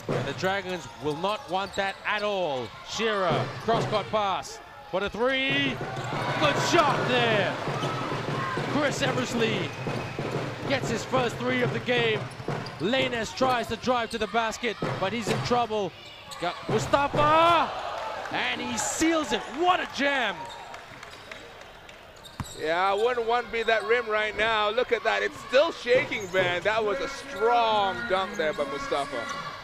And the Dragons will not want that at all. Shearer, cross-court pass for the 3. Good shot there. Chris Eversley gets his first 3 of the game. Leines tries to drive to the basket, but he's in trouble. Got Mustafa, and he seals it. What a jam. Yeah, I wouldn't want to be that rim right now. Look at that. It's still shaking, man. That was a strong dunk there by Mustafa.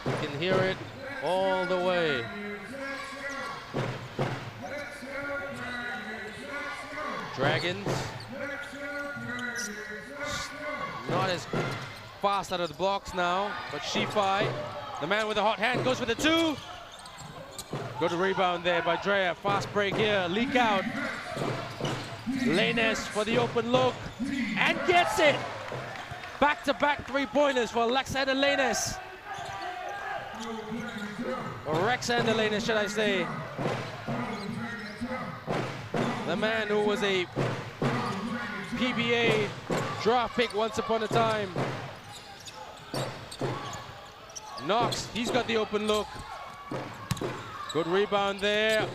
You can hear it all the way. Dragons not as fast out of the blocks now, but Shifai, the man with the hot hand, goes for the 2. Good rebound there by Dreya. Fast break here, leak out. Leines for the open look, and gets it! Back-to-back 3-pointers for Alexander Leines. Or Rexander Leines, should I say. The man who was a PBA draft pick once upon a time. Knox, he's got the open look. Good rebound there.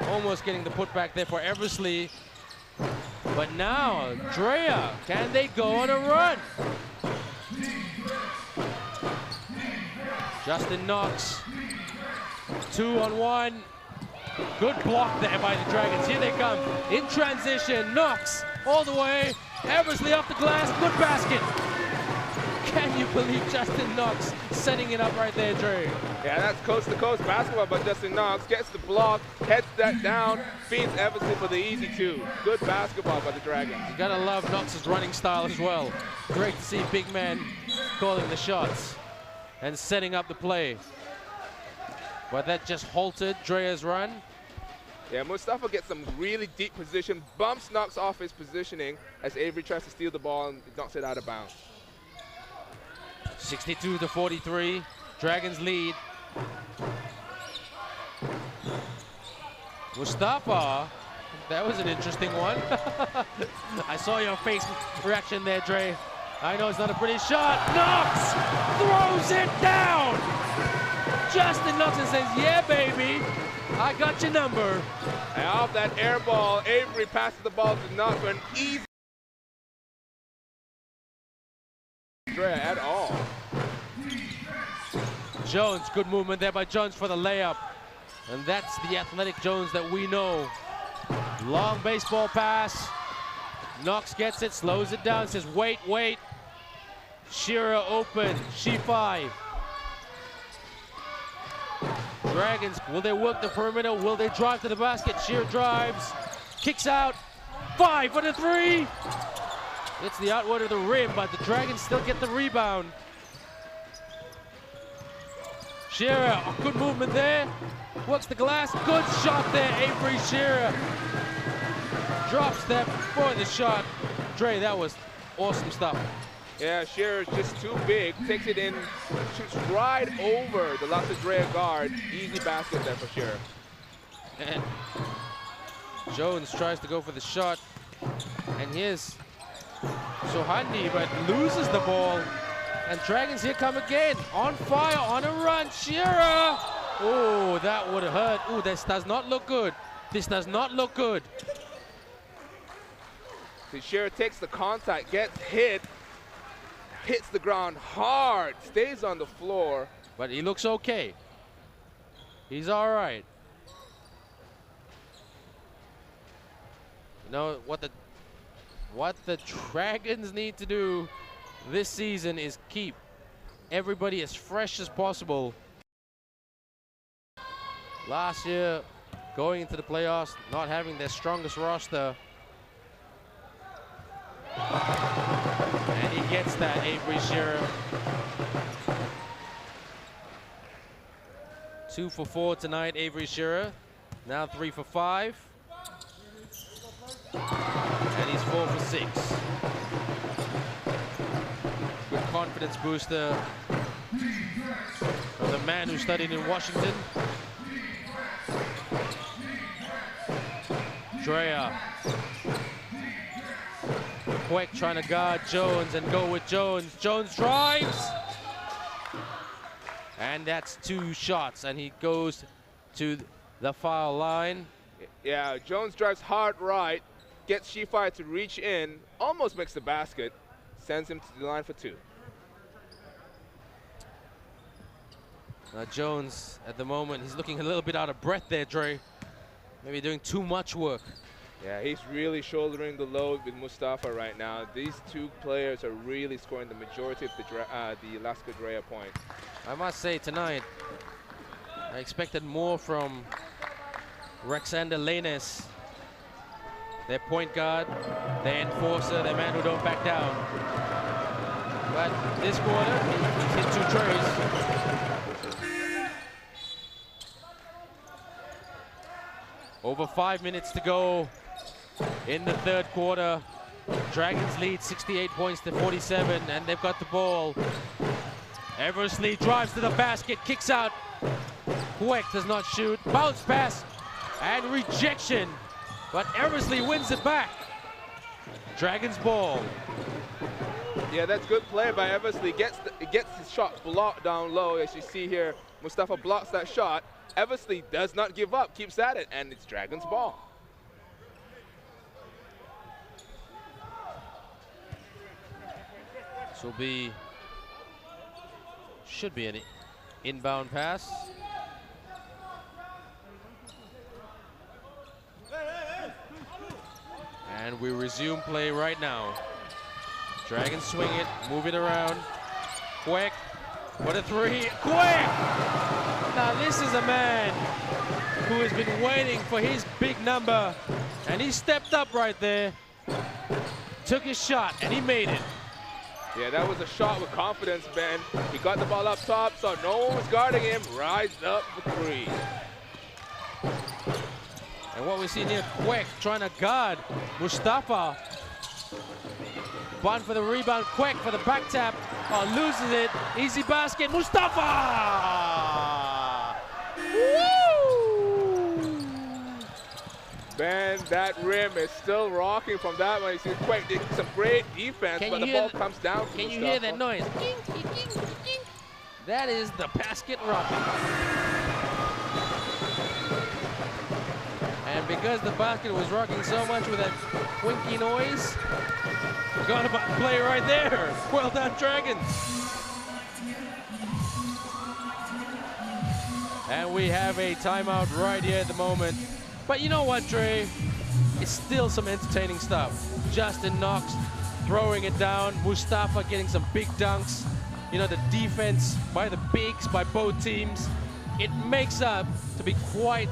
Almost getting the putback there for Eversley. But now, Dreya, can they go on a run? Justin Knox, 2-on-1. Good block there by the Dragons. Here they come in transition. Knox all the way. Eversley off the glass. Good basket. Can you believe Justin Knox setting it up right there, Dre? Yeah, that's coast-to-coast basketball, but Justin Knox gets the block, heads that down, feeds Eversley for the easy 2. Good basketball by the Dragons. You gotta love Knox's running style as well. Great to see big man calling the shots and setting up the play. But that just halted Dreya's run. Yeah, Mustafa gets some really deep position, bumps Knox off his positioning as Avery tries to steal the ball and knocks it out of bounds. 62 to 43, Dragons lead. Mustafa, that was an interesting one. I saw your face reaction there, Dre. I know it's not a pretty shot. Knox throws it down. Justin Knox says, yeah, baby, I got your number. And off that air ball, Avery passes the ball to Knox for an easy Dreya at all. Jones, good movement there by Jones for the layup. And that's the athletic Jones that we know. Long baseball pass. Knox gets it, slows it down, says, wait, wait. Shearer open, Shifai. Dragons, will they work the perimeter? Will they drive to the basket? Shearer drives, kicks out, 5 for the 3. It's the outward of the rim, but the Dragons still get the rebound. Shearer, good movement there. Works the glass, good shot there, Avery Shearer. Drop step for the shot. Dre, that was awesome stuff. Yeah, Shearer's just too big, takes it in, shoots right over the Laskar Dreya guard. Easy basket there for Shearer. And Jones tries to go for the shot. And here's So Handi, but loses the ball. And Dragons here come again. On fire, on a run. Shearer. Oh, that would hurt. Oh, this does not look good. This does not look good. So Shearer takes the contact, gets hit, hits the ground hard, stays on the floor. But he looks okay. He's all right. You know, what the Dragons need to do this season is keep everybody as fresh as possible. Last year, going into the playoffs, not having their strongest roster. And he gets that, Avery Shearer. 2 for 4 tonight, Avery Shearer. Now 3 for 5. And he's 4 for 6. Good confidence booster from the man who studied in Washington. Dreya. Quick trying to guard Jones and go with Jones. Jones drives. And that's 2 shots, and he goes to the foul line. Yeah, Jones drives hard right, gets Shifai to reach in, almost makes the basket, sends him to the line for 2. Jones, at the moment, he's looking a little bit out of breath there, Dre. Maybe doing too much work. Yeah, he's really shouldering the load with Mustafa right now. These 2 players are really scoring the majority of the Laskar Dreya points. I must say tonight, I expected more from Rexander Lanes, their point guard, their enforcer, their man who don't back down. But this quarter, he's hit 2 treys. Over 5 minutes to go in the 3rd quarter. Dragons lead 68 points to 47, and they've got the ball. Eversley drives to the basket, kicks out. Quick does not shoot. Bounce pass and rejection. But Eversley wins it back. Dragons ball. Yeah, that's good play by Eversley. Gets his shot blocked down low. As you see here, Mustafa blocks that shot. Eversley does not give up, keeps at it, and it's Dragons ball. This will be, should be an inbound pass. And we resume play right now. Dragons swing it, move it around. Quick, what a 3, quick! Now this is a man who has been waiting for his big number, and he stepped up right there, took his shot, and he made it. Yeah, that was a shot with confidence, Ben. He got the ball up top, so no one was guarding him. Rised up for 3. And what we see here, Quick trying to guard Mustafa. Bond for the rebound, Quick for the back tap. Oh, loses it. Easy basket, Mustafa! Woo! Ben, that rim is still rocking from that one. You see Quick did some great defense, but the ball comes down to Can you hear that noise? That is the basket rocking. And because the basket was rocking so much with that winky noise, got a play right there. Well done, Dragons. And we have a timeout right here at the moment. But you know what, Dre? It's still some entertaining stuff. Justin Knox throwing it down. Mustafa getting some big dunks. You know, the defense by the bigs, by both teams. It makes up to be quite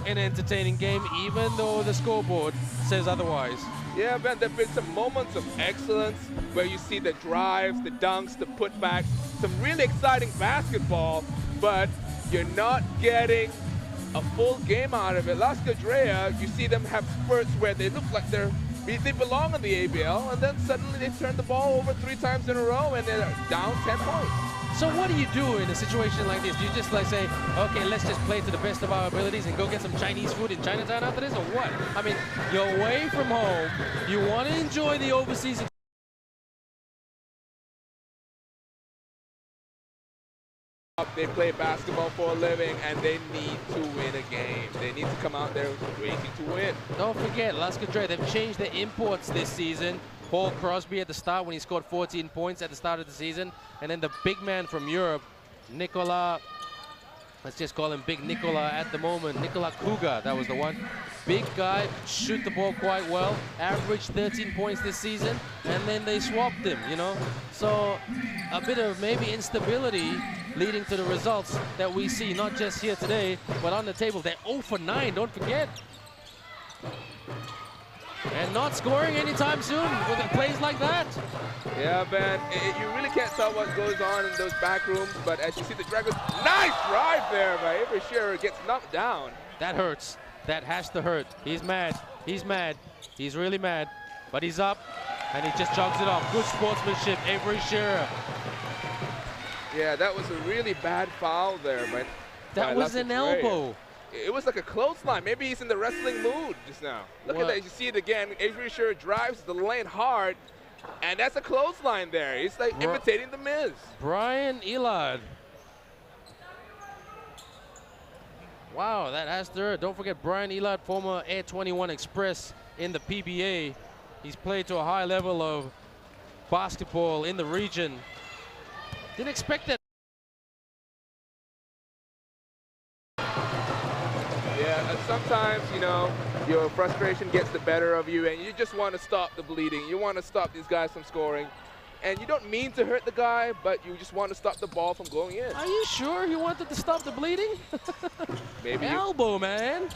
an entertaining game, even though the scoreboard says otherwise. Yeah, Ben, there have been some moments of excellence where you see the drives, the dunks, the putback, some really exciting basketball, but you're not getting a full game out of it. Laskar Dreya, you see them have spurts where they look like they belong in the ABL, and then suddenly they turn the ball over 3 times in a row and they're down 10 points. So what do you do in a situation like this? Do you just like say, okay, let's just play to the best of our abilities and go get some Chinese food in Chinatown after this, or what? I mean, you're away from home, you want to enjoy the overseas They play basketball for a living, and they need to win a game. They need to come out there racing to win. Don't forget, Laskar Dreya, they've changed their imports this season. Paul Crosby at the start when he scored 14 points at the start of the season. And then the big man from Europe, Nikola, let's just call him Big Nikola at the moment. Nikola Kuga, that was the one. Big guy, shoot the ball quite well, averaged 13 points this season, and then they swapped him, you know? So a bit of maybe instability leading to the results that we see, not just here today, but on the table. They're 0 for 9, don't forget. And not scoring anytime soon with plays like that. Yeah, Ben, you really can't tell what goes on in those back rooms, but as you see the Dragons, nice drive there by Avery Shearer, gets knocked down. That hurts. That has to hurt. He's mad. He's mad. He's really mad. But he's up, and he just jogs it off. Good sportsmanship, Avery Shearer. Yeah, that was a really bad foul there, but that was an elbow. It was like a clothesline. Maybe he's in the wrestling mood just now. Look at that. You see it again. Avery Shearer drives the lane hard, and that's a clothesline there. He's like imitating the Miz. Brian Elard. Wow, that has to hurt. Don't forget Brian Elard, former Air 21 Express in the PBA. He's played to a high level of basketball in the region. Didn't expect that. Yeah, and sometimes, you know, your frustration gets the better of you, and you just want to stop the bleeding. You want to stop these guys from scoring. And you don't mean to hurt the guy, but you just want to stop the ball from going in. Are you sure you wanted to stop the bleeding? Maybe elbow, man.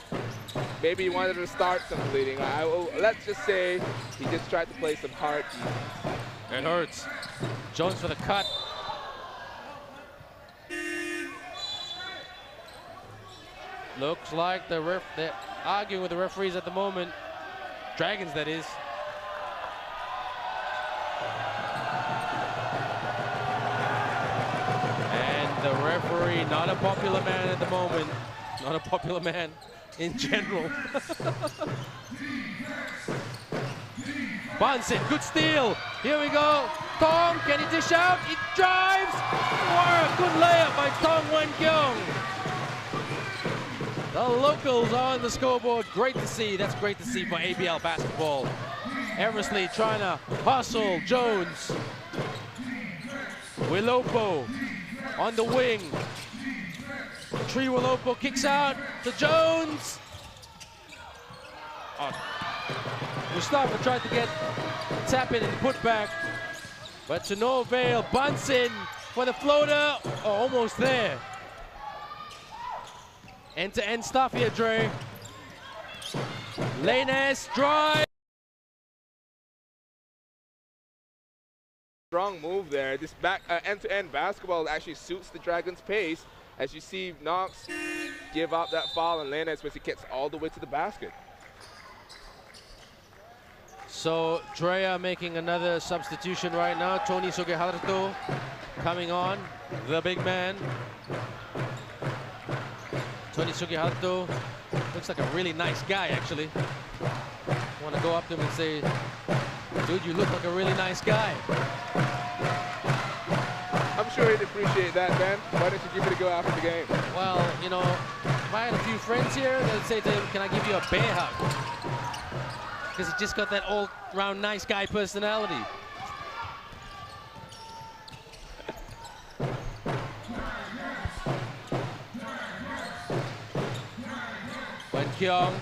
Maybe he wanted to start some bleeding. Let's just say he just tried to play some hard. It hurts. Jones for the cut. Looks like they're arguing with the referees at the moment. Dragons, that is. The referee, not a popular man at the moment. Not a popular man in general. Bunsen, good steal. Here we go. Tong, can he dish out? He drives. Wow, good layup by Tong Wen-kyung. The locals are on the scoreboard. Great to see. That's great to see for ABL basketball. Eversley trying to hustle Jones. Wilopo on the wing. Tree Wilopo kicks out to Jones. Oh. Mustafa tried to get tap in and put back, but to no avail. Bunsen for the floater. Oh, almost there. End-to-end stuff here, Dre. Lanes drive. Strong move there. This back end-to-end basketball actually suits the Dragons' pace. As you see Knox give out that foul, and Lanes when he gets all the way to the basket. So Dreya making another substitution right now. Tony Sugiharto coming on, the big man. Tony Sugiharto looks like a really nice guy, actually. Want to go up to him and say, dude, you look like a really nice guy. I'm sure he'd appreciate that, Ben. Why don't you give it a go after the game? Well, you know, if I had a few friends here, they'd say to him, can I give you a bear hug? Because he just got that all-round nice guy personality. Wen-kyung.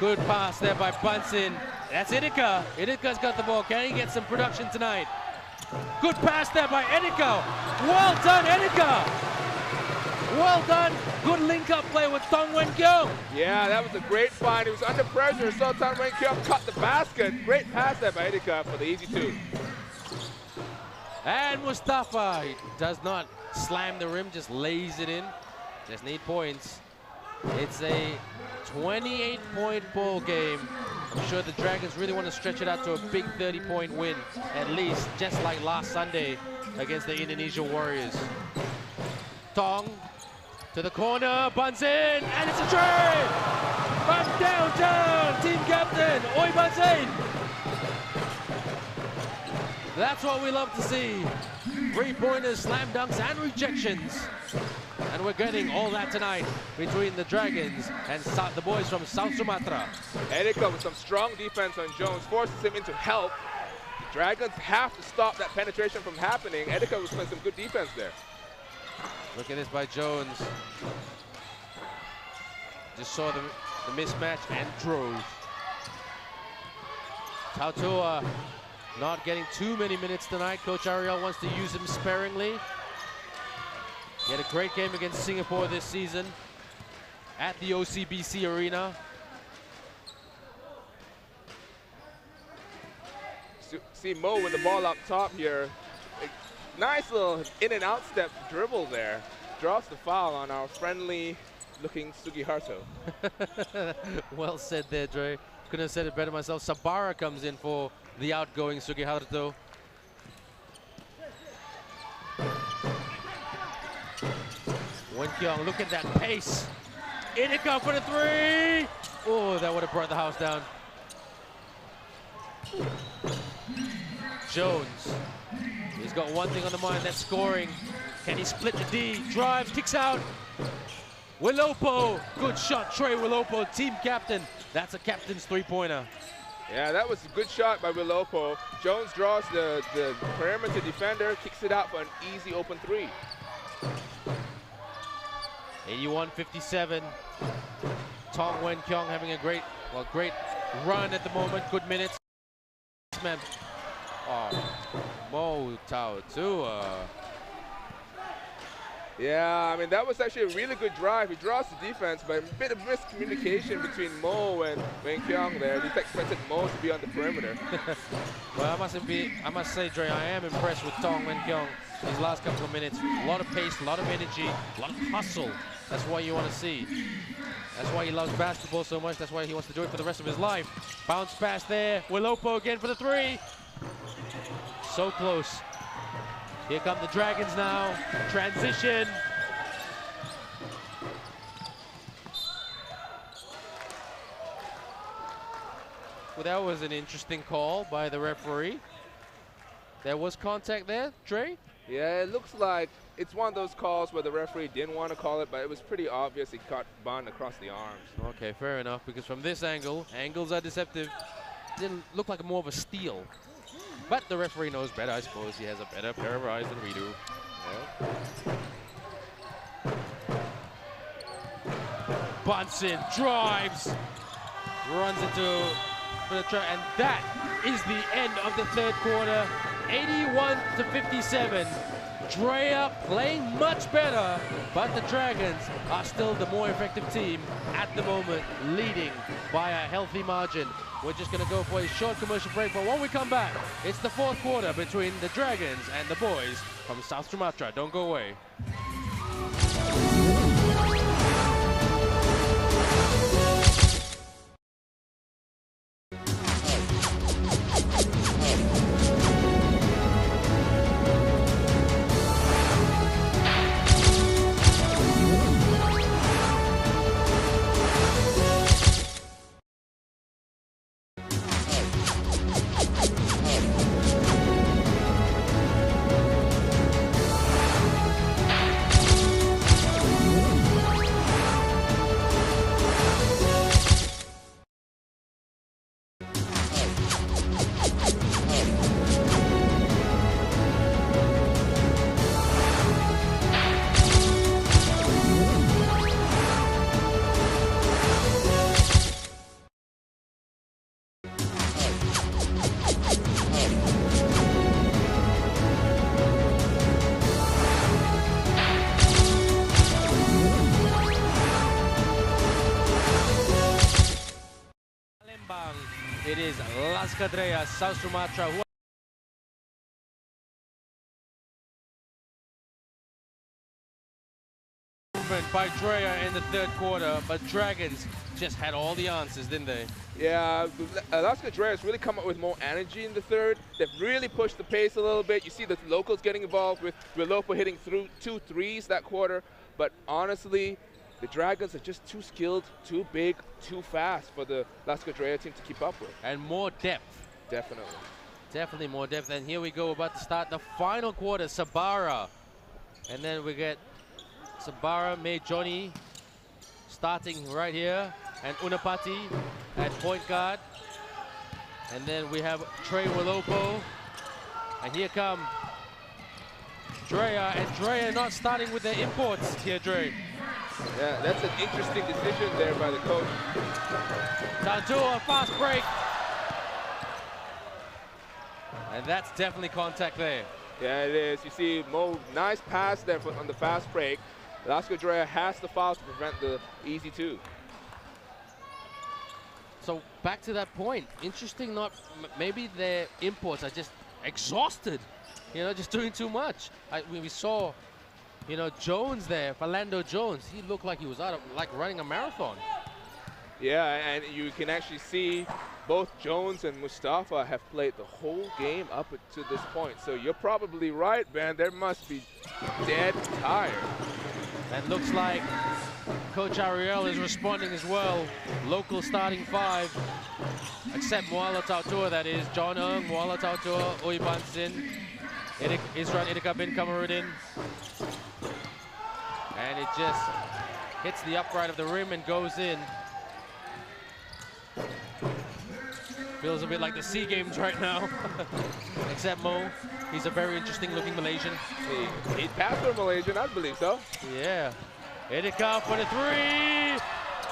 Good pass there by Bunsen. That's Idika. Idika's got the ball. Can he get some production tonight? Good pass there by Idika. Well done, Idika. Well done. Good link-up play with Tong Wen-kyung. Yeah, that was a great find. He was under pressure. So Tong Wen-kyung cut the basket. Great pass there by Idika for the easy two. And Mustafa, he does not slam the rim, just lays it in. Just need points. It's a 28-point ball game. I'm sure the Dragons really want to stretch it out to a big 30-point win, at least, just like last Sunday against the Indonesia Warriors. Tong to the corner, Bunsen, and it's a try! From downtown, team captain, Oi Bunsen! That's what we love to see. Three-pointers, slam dunks, and rejections. And we're getting all that tonight between the Dragons and the boys from South Sumatra. Edeka with some strong defense on Jones forces him into help. The Dragons have to stop that penetration from happening. Edeka was playing some good defense there. Look at this by Jones. Just saw the mismatch and drove. Tautua not getting too many minutes tonight. Coach Ariel wants to use him sparingly. He had a great game against Singapore this season at the OCBC Arena. See Mo with the ball up top here. A nice little in and out step dribble there. Draws the foul on our friendly looking Sugiharto. Well said there, Dre. Couldn't have said it better myself. Sabara comes in for the outgoing Sugiharto. Wenkyong, look at that pace. Edeka for the three. Oh, that would have brought the house down. Jones, he's got one thing on the mind, that's scoring. Can he split the D? Drives, kicks out. Wilopo, good shot, Trey Wilopo, team captain. That's a captain's three-pointer. Yeah, that was a good shot by Wilopo. Jones draws the perimeter defender, kicks it out for an easy open three. 81-57. Tong Wenkyong having a great run at the moment. Good minutes. Man. Oh, Mo Tautua. Yeah, I mean, that was actually a really good drive. He draws the defense, but a bit of miscommunication between Mo and Wenkyong there. He expected Mo to be on the perimeter. Well, I must say, Dre, I am impressed with Tong Wenkyong these last couple of minutes. A lot of pace, a lot of energy, a lot of hustle. That's what you want to see. That's why he loves basketball so much. That's why he wants to do it for the rest of his life. Bounce pass there. Wilopo again for the three. So close. Here come the Dragons now. Transition. Well, that was an interesting call by the referee. There was contact there, Dre? Yeah, it looks like it's one of those calls where the referee didn't want to call it, but it was pretty obvious he caught Bond across the arms. Okay, fair enough, because from this angle, angles are deceptive. Didn't look like more of a steal. But the referee knows better, I suppose. He has a better pair of eyes than we do. Yeah. Bunsen drives, runs into the track, and that is the end of the third quarter. 81-57. Dreya playing much better, but the Dragons are still the more effective team at the moment, leading by a healthy margin. We're just going to go for a short commercial break, but when we come back, it's the fourth quarter between the Dragons and the boys from South Sumatra. Don't go away. It is Laskar Dreya, South Sumatra, who by Dreya in the third quarter, but Dragons just had all the answers, didn't they? Yeah, Laskar Dreya has really come up with more energy in the third. They've really pushed the pace a little bit. You see the locals getting involved with Wilopo hitting through 2 threes that quarter, but honestly, the Dragons are just too skilled, too big, too fast for the Laskar Dreya team to keep up with. And more depth. Definitely. Definitely more depth. And here we go, about to start the final quarter. Sabara. And then we get Sabara, Johnny starting right here. And Unapati at point guard. And then we have Trey Wilopo. And here come Dreya. And Dreya not starting with the imports here, Dre. Yeah, that's an interesting decision there by the coach. Tantua, fast break. And that's definitely contact there. Yeah, it is. You see Mo, nice pass there on the fast break. Laskar Dreya has the foul to prevent the easy two. So back to that point, interesting, maybe their imports are just exhausted, you know, just doing too much. We saw, you know, Jones there, Philando Jones, he looked like he was out of, like running a marathon. Yeah, and you can actually see both Jones and Mustafa have played the whole game up to this point. So you're probably right, man. They must be dead tired. And looks like Coach Ariel is responding as well. Local starting five, except Muala Tautua, that is. John Ung, Muala Tautua, Oi Bansin, Isran Idika bin Kamarudin. And it just hits the upright of the rim and goes in. Feels a bit like the SEA Games right now. Except Mo, he's a very interesting looking Malaysian. He's passed for Malaysian, I believe so. Yeah. Idika for the three.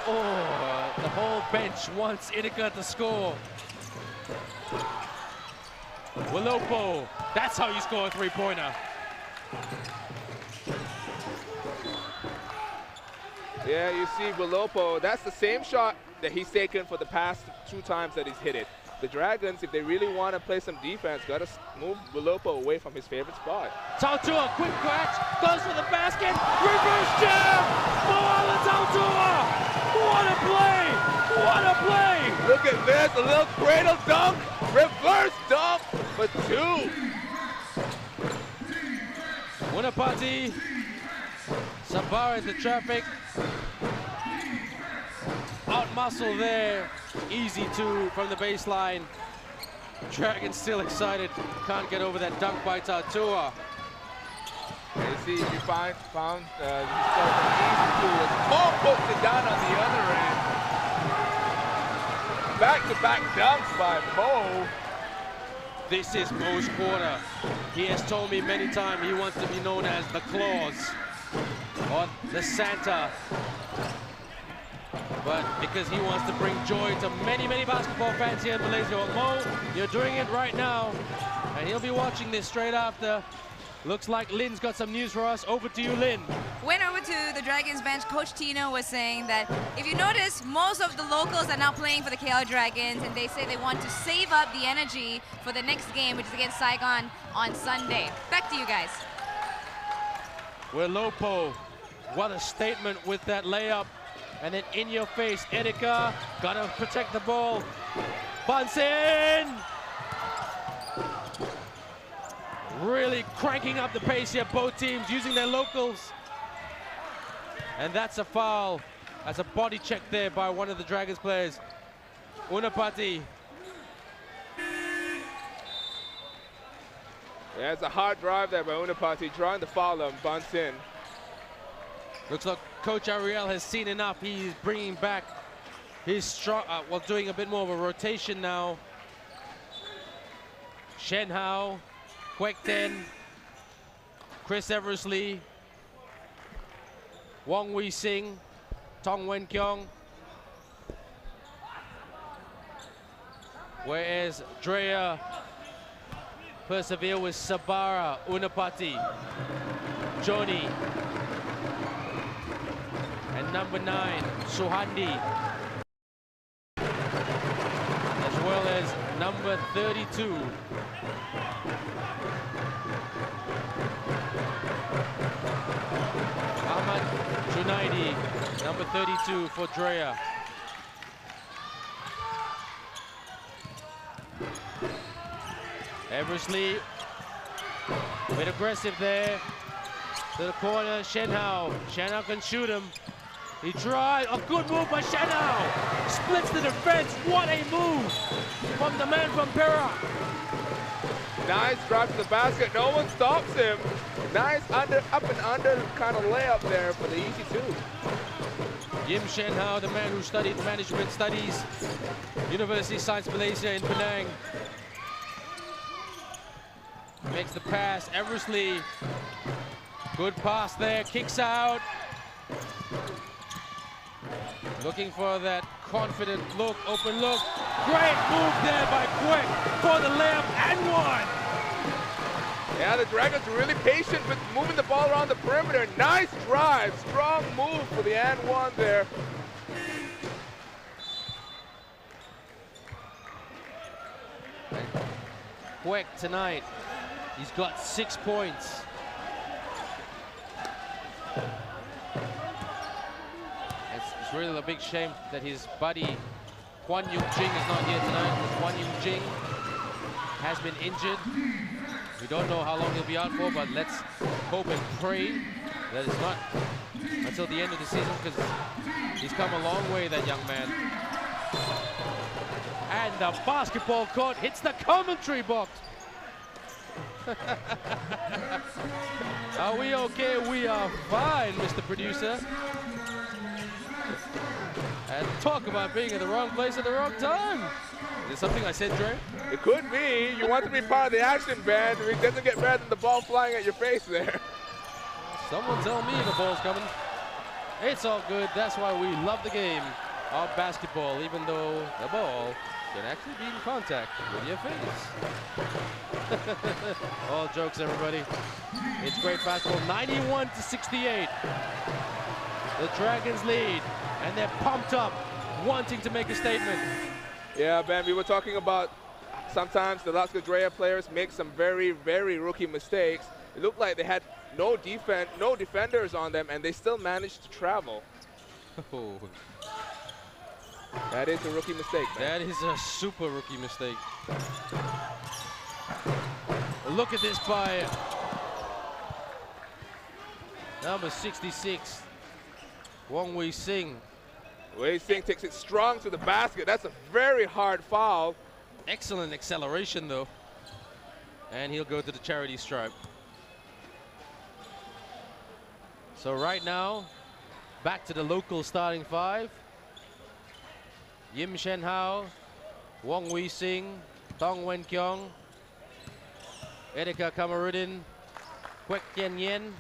Oh, the whole bench wants Idika to score. Wilopo, that's how you score a three-pointer. Yeah, you see Wilopo, that's the same shot that he's taken for the past 2 times that he's hit it. The Dragons, if they really want to play some defense, got to move Wilopo away from his favorite spot. Tautua, quick catch, goes for the basket, reverse jam! Moala Tautua! What a play! What a play! Look at this, a little cradle dunk, reverse dunk for 2. Unapati, Sabara into traffic. Out muscle there, easy 2 from the baseline. Dragons still excited, can't get over that dunk by Tautua. You see, you found himself an easy 2 as Mo puts it down on the other end. Back-to-back dunks by Mo. This is Mo's quarter. He has told me many times he wants to be known as the Claus or the Santa. But because he wants to bring joy to many, many basketball fans here in Malaysia. Well, Mo, you're doing it right now, and he'll be watching this straight after. Looks like Lynn's got some news for us. Over to you, Lynn. Went over to the Dragons bench. Coach Tino was saying that if you notice, most of the locals are now playing for the KL Dragons, and they say they want to save up the energy for the next game, which is against Saigon on Sunday. Back to you guys. Wilopo, what a statement with that layup. And then in your face, Idika, gotta protect the ball. Bunsen! Really cranking up the pace here, both teams using their locals. And that's a foul. That's a body check there by one of the Dragons players. Unapati. Yeah, it's a hard drive there by Unapati, trying to foul him, Bunsen. Looks like Coach Ariel has seen enough. He's bringing back his strong, doing a bit more of a rotation now. Shen Hao, Kwek Ten, Chris Eversley, Wong Wee Sing, Tong Wen Kyong. Whereas Dreya persevere with Sabara, Unapati, Johnny, and number 9, Suhandi, as well as number 32. Ahmad Junaidi, number 32 for Dreya. Eversley, a bit aggressive there. To the corner, Shen Hao. Shen Hao can shoot him. He tried, a good move by Shen Hao. Splits the defense, what a move from the man from Perak. Nice drive to the basket. No one stops him. Nice up and under kind of layup there for the easy two. Yim Shen Hao, the man who studied management studies, University of Science Malaysia in Penang. Makes the pass. Eversley. Good pass there. Kicks out. Looking for that confident look, open look. Great move there by Quick for the layup and one. Yeah, the Dragons are really patient with moving the ball around the perimeter. Nice drive, strong move for the and one there. And Quick tonight, he's got 6 points. It's really a big shame that his buddy Kwan Yung Jing is not here tonight. Kwan Yung Jing has been injured. We don't know how long he'll be out for, but let's hope and pray that it's not until the end of the season, because he's come a long way, that young man. And the basketball court hits the commentary box. Are we okay? We are fine, Mr. Producer. And talk about being in the wrong place at the wrong time. Is it something I said, Dre? It could be. You want to be part of the action, Ben. It doesn't get better than the ball flying at your face there. Someone tell me the ball's coming. It's all good. That's why we love the game of basketball, even though the ball can actually be in contact with your face. All jokes, everybody. It's great basketball. 91-68. The Dragons lead, and they're pumped up, wanting to make a statement. Yeah, Ben, we were talking about sometimes the Laskar Dreya players make some very, very rookie mistakes. It looked like they had no defenders on them, and they still managed to travel. Oh. That is a rookie mistake, man. That is a super rookie mistake. Look at this by number 66, Wong Wei Sing. Wei Sing takes it strong to the basket. That's a very hard foul. Excellent acceleration, though. And he'll go to the charity stripe. So right now, back to the local starting five. Yim Shen Hao, Wong Wei Sing, Tong Wen Kiong, Erika Kamarudin, Kwek Yen Yen.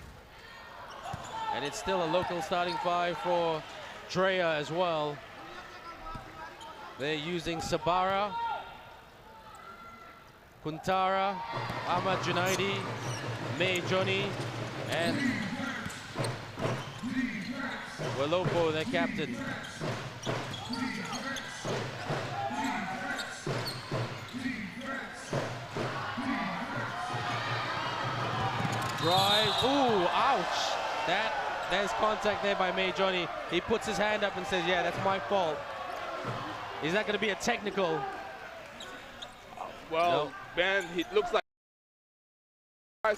And it's still a local starting five for Dreya as well. They're using Sabara, Kuntara, Ahmad Junaidi, May Johnny, and Welopo, their captain. Drive, ooh, ouch. There's contact there by May Johnny. He puts his hand up and says, yeah, that's my fault. Is that gonna be a technical? Well, no. Ben, it looks like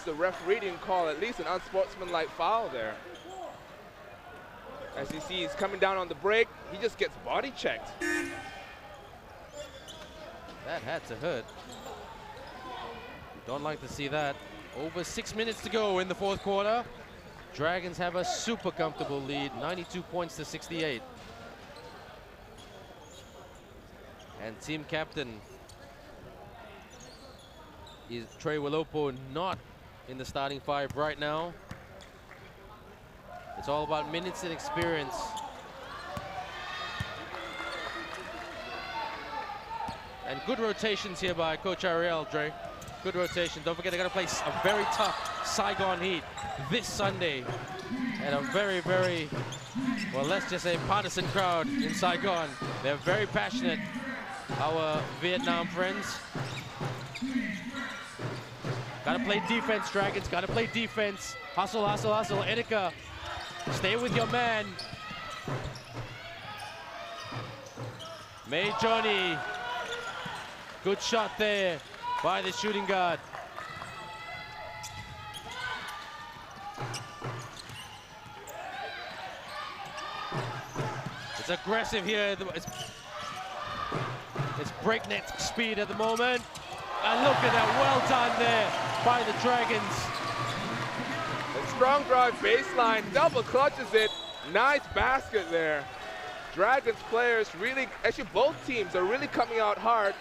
the referee didn't call at least an unsportsmanlike foul there. As you see, he's coming down on the break. He just gets body checked. That had to hurt. Don't like to see that. Over 6 minutes to go in the fourth quarter. Dragons have a super comfortable lead, 92 points to 68. And team captain is Trey Welopo, not in the starting five right now. It's all about minutes and experience. And good rotations here by Coach Ariel, Dre. Good rotation. Don't forget, they're going to play a very tough Saigon Heat this Sunday. And a very, very, well, let's just say partisan crowd in Saigon. They're very passionate, our Vietnam friends. Got to play defense, Dragons. Got to play defense. Hustle, hustle, hustle. Erika, stay with your man. May Johnny. Good shot there by the shooting guard. It's aggressive here. It's breakneck speed at the moment. And look at that, well done there by the Dragons. A strong drive baseline, double clutches it. Nice basket there. Dragons players really, actually both teams are really coming out hard.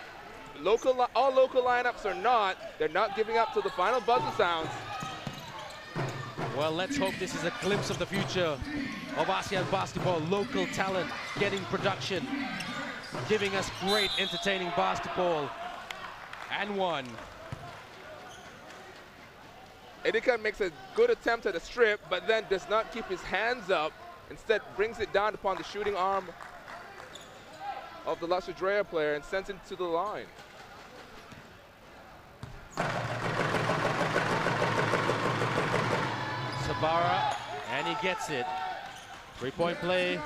All local lineups are not. They're not giving up till the final buzzer sounds. Well, let's hope this is a glimpse of the future of ASEAN basketball. Local talent getting production, giving us great entertaining basketball. And one. Edika makes a good attempt at a strip, but then does not keep his hands up. Instead, brings it down upon the shooting arm of the Laskar Dreya player and sends it to the line. Sabara, and he gets it. 3-point play,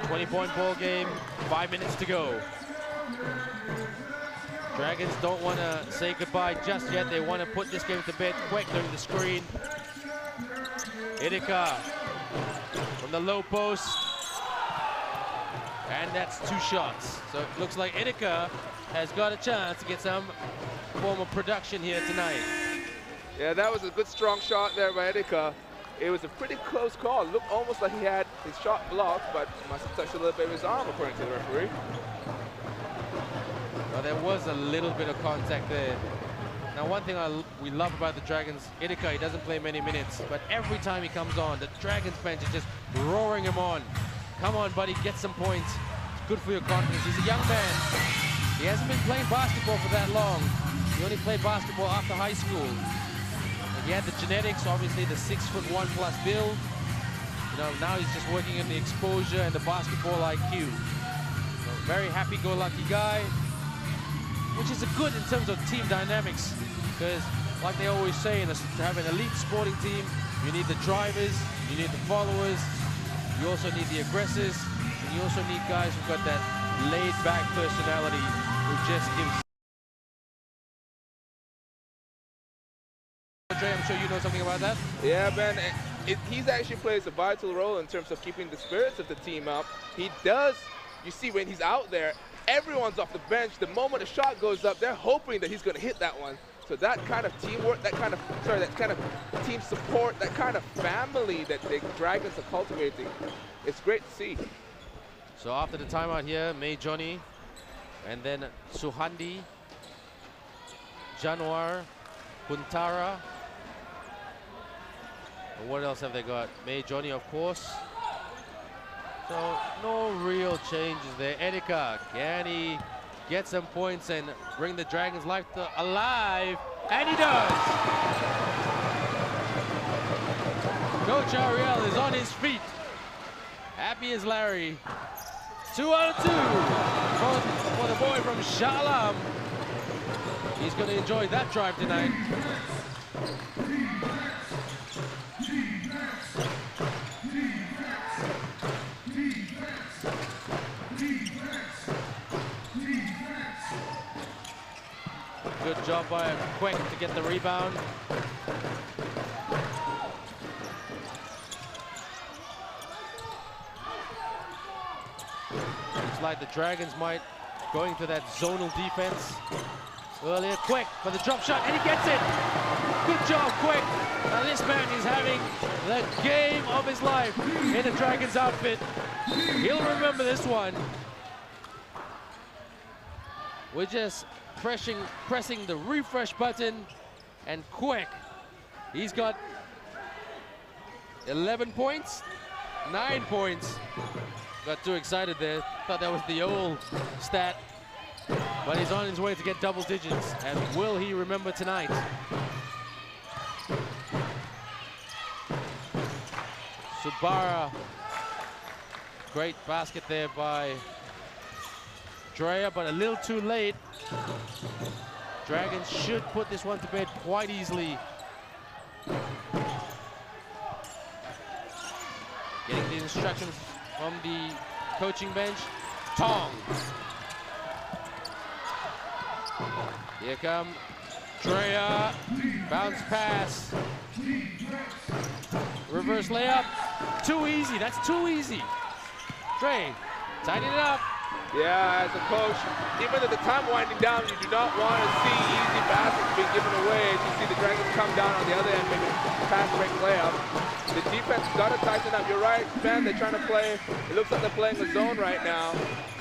20-point ball game, 5 minutes to go. Dragons don't want to say goodbye just yet. They want to put this game to bed quick during the screen. Edika from the low post. And that's 2 shots. So it looks like Edika has got a chance to get some form of production here tonight. Yeah, that was a good strong shot there by Edika. It was a pretty close call. It looked almost like he had his shot blocked, but must have touched a little bit of his arm according to the referee. Well, there was a little bit of contact there. Now, one thing we love about the Dragons, Edika, he doesn't play many minutes, but every time he comes on, the Dragons bench is just roaring him on. Come on, buddy, get some points. It's good for your confidence. He's a young man. He hasn't been playing basketball for that long. He only played basketball after high school. And he had the genetics, obviously the 6'1" plus build. You know, now he's just working on the exposure and the basketball IQ. So, very happy-go-lucky guy, which is good in terms of team dynamics, because like they always say, to have an elite sporting team, you need the drivers, you need the followers, you also need the aggressors, and you also need guys who've got that laid-back personality who just gives. Dre, I'm sure you know something about that. Yeah, Ben, he's actually plays a vital role in terms of keeping the spirits of the team up. He does, you see when he's out there, everyone's off the bench. The moment a shot goes up, they're hoping that he's going to hit that one. So that kind of teamwork, that kind of team support, that kind of family that the Dragons are cultivating, it's great to see. So after the timeout here, May Johnny, and then Suhandi, Januar, Kuntara. And what else have they got? May Johnny, of course. So no real changes there. Edika, can he get some points and bring the Dragons' life alive? And he does! Coach Ariel is on his feet. Happy as Larry. 2 out of 2 for the boy from Shah Alam. He's going to enjoy that drive tonight. Good job by Quick to get the rebound. Looks like the Dragons might go into that zonal defense earlier. Quick for the drop shot, and he gets it. Good job, Quick. Now this man is having the game of his life in the Dragons outfit. He'll remember this one. We're just pressing the refresh button, and Quick, he's got 11 points, 9 points. Got too excited there, thought that was the old stat, but he's on his way to get double digits, and will he remember tonight? Subara, great basket there by Dreya, but a little too late. Dragons should put this one to bed quite easily. Getting the instructions from the coaching bench. Tong. Here come Dreya. Bounce pass. Reverse layup. Too easy. That's too easy. Dre, tighten it up. Yeah, as a coach, even at the time winding down, you do not want to see easy baskets being given away as you see the Dragons come down on the other end, maybe pass break layup. The defense got to tighten up. You're right, Ben, they're trying to play. It looks like they're playing a zone right now.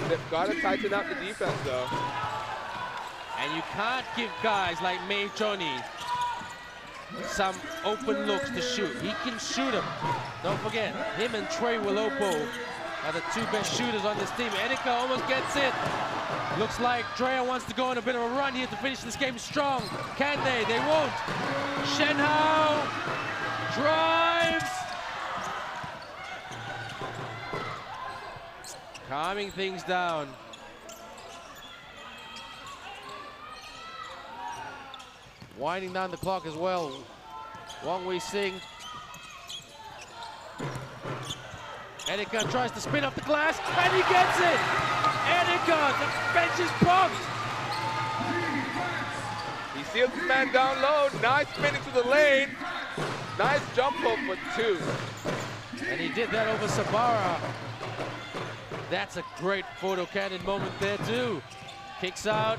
They've got to tighten up the defense, though. And you can't give guys like May Johnny some open looks to shoot. He can shoot them. Don't forget, him and Trey Wilopo are the two best shooters on this team. Enika almost gets it. Looks like Dreya wants to go on a bit of a run here to finish this game strong. Can they? They won't. Shen Hao drives. Calming things down. Winding down the clock as well. Wong Wei Sing. Enika tries to spin off the glass, and he gets it! Enika, the bench is pumped! He seals his man down low. Nice spinning to the lane. Nice jump hook for 2. And he did that over Sabara. That's a great photo cannon moment there too. Kicks out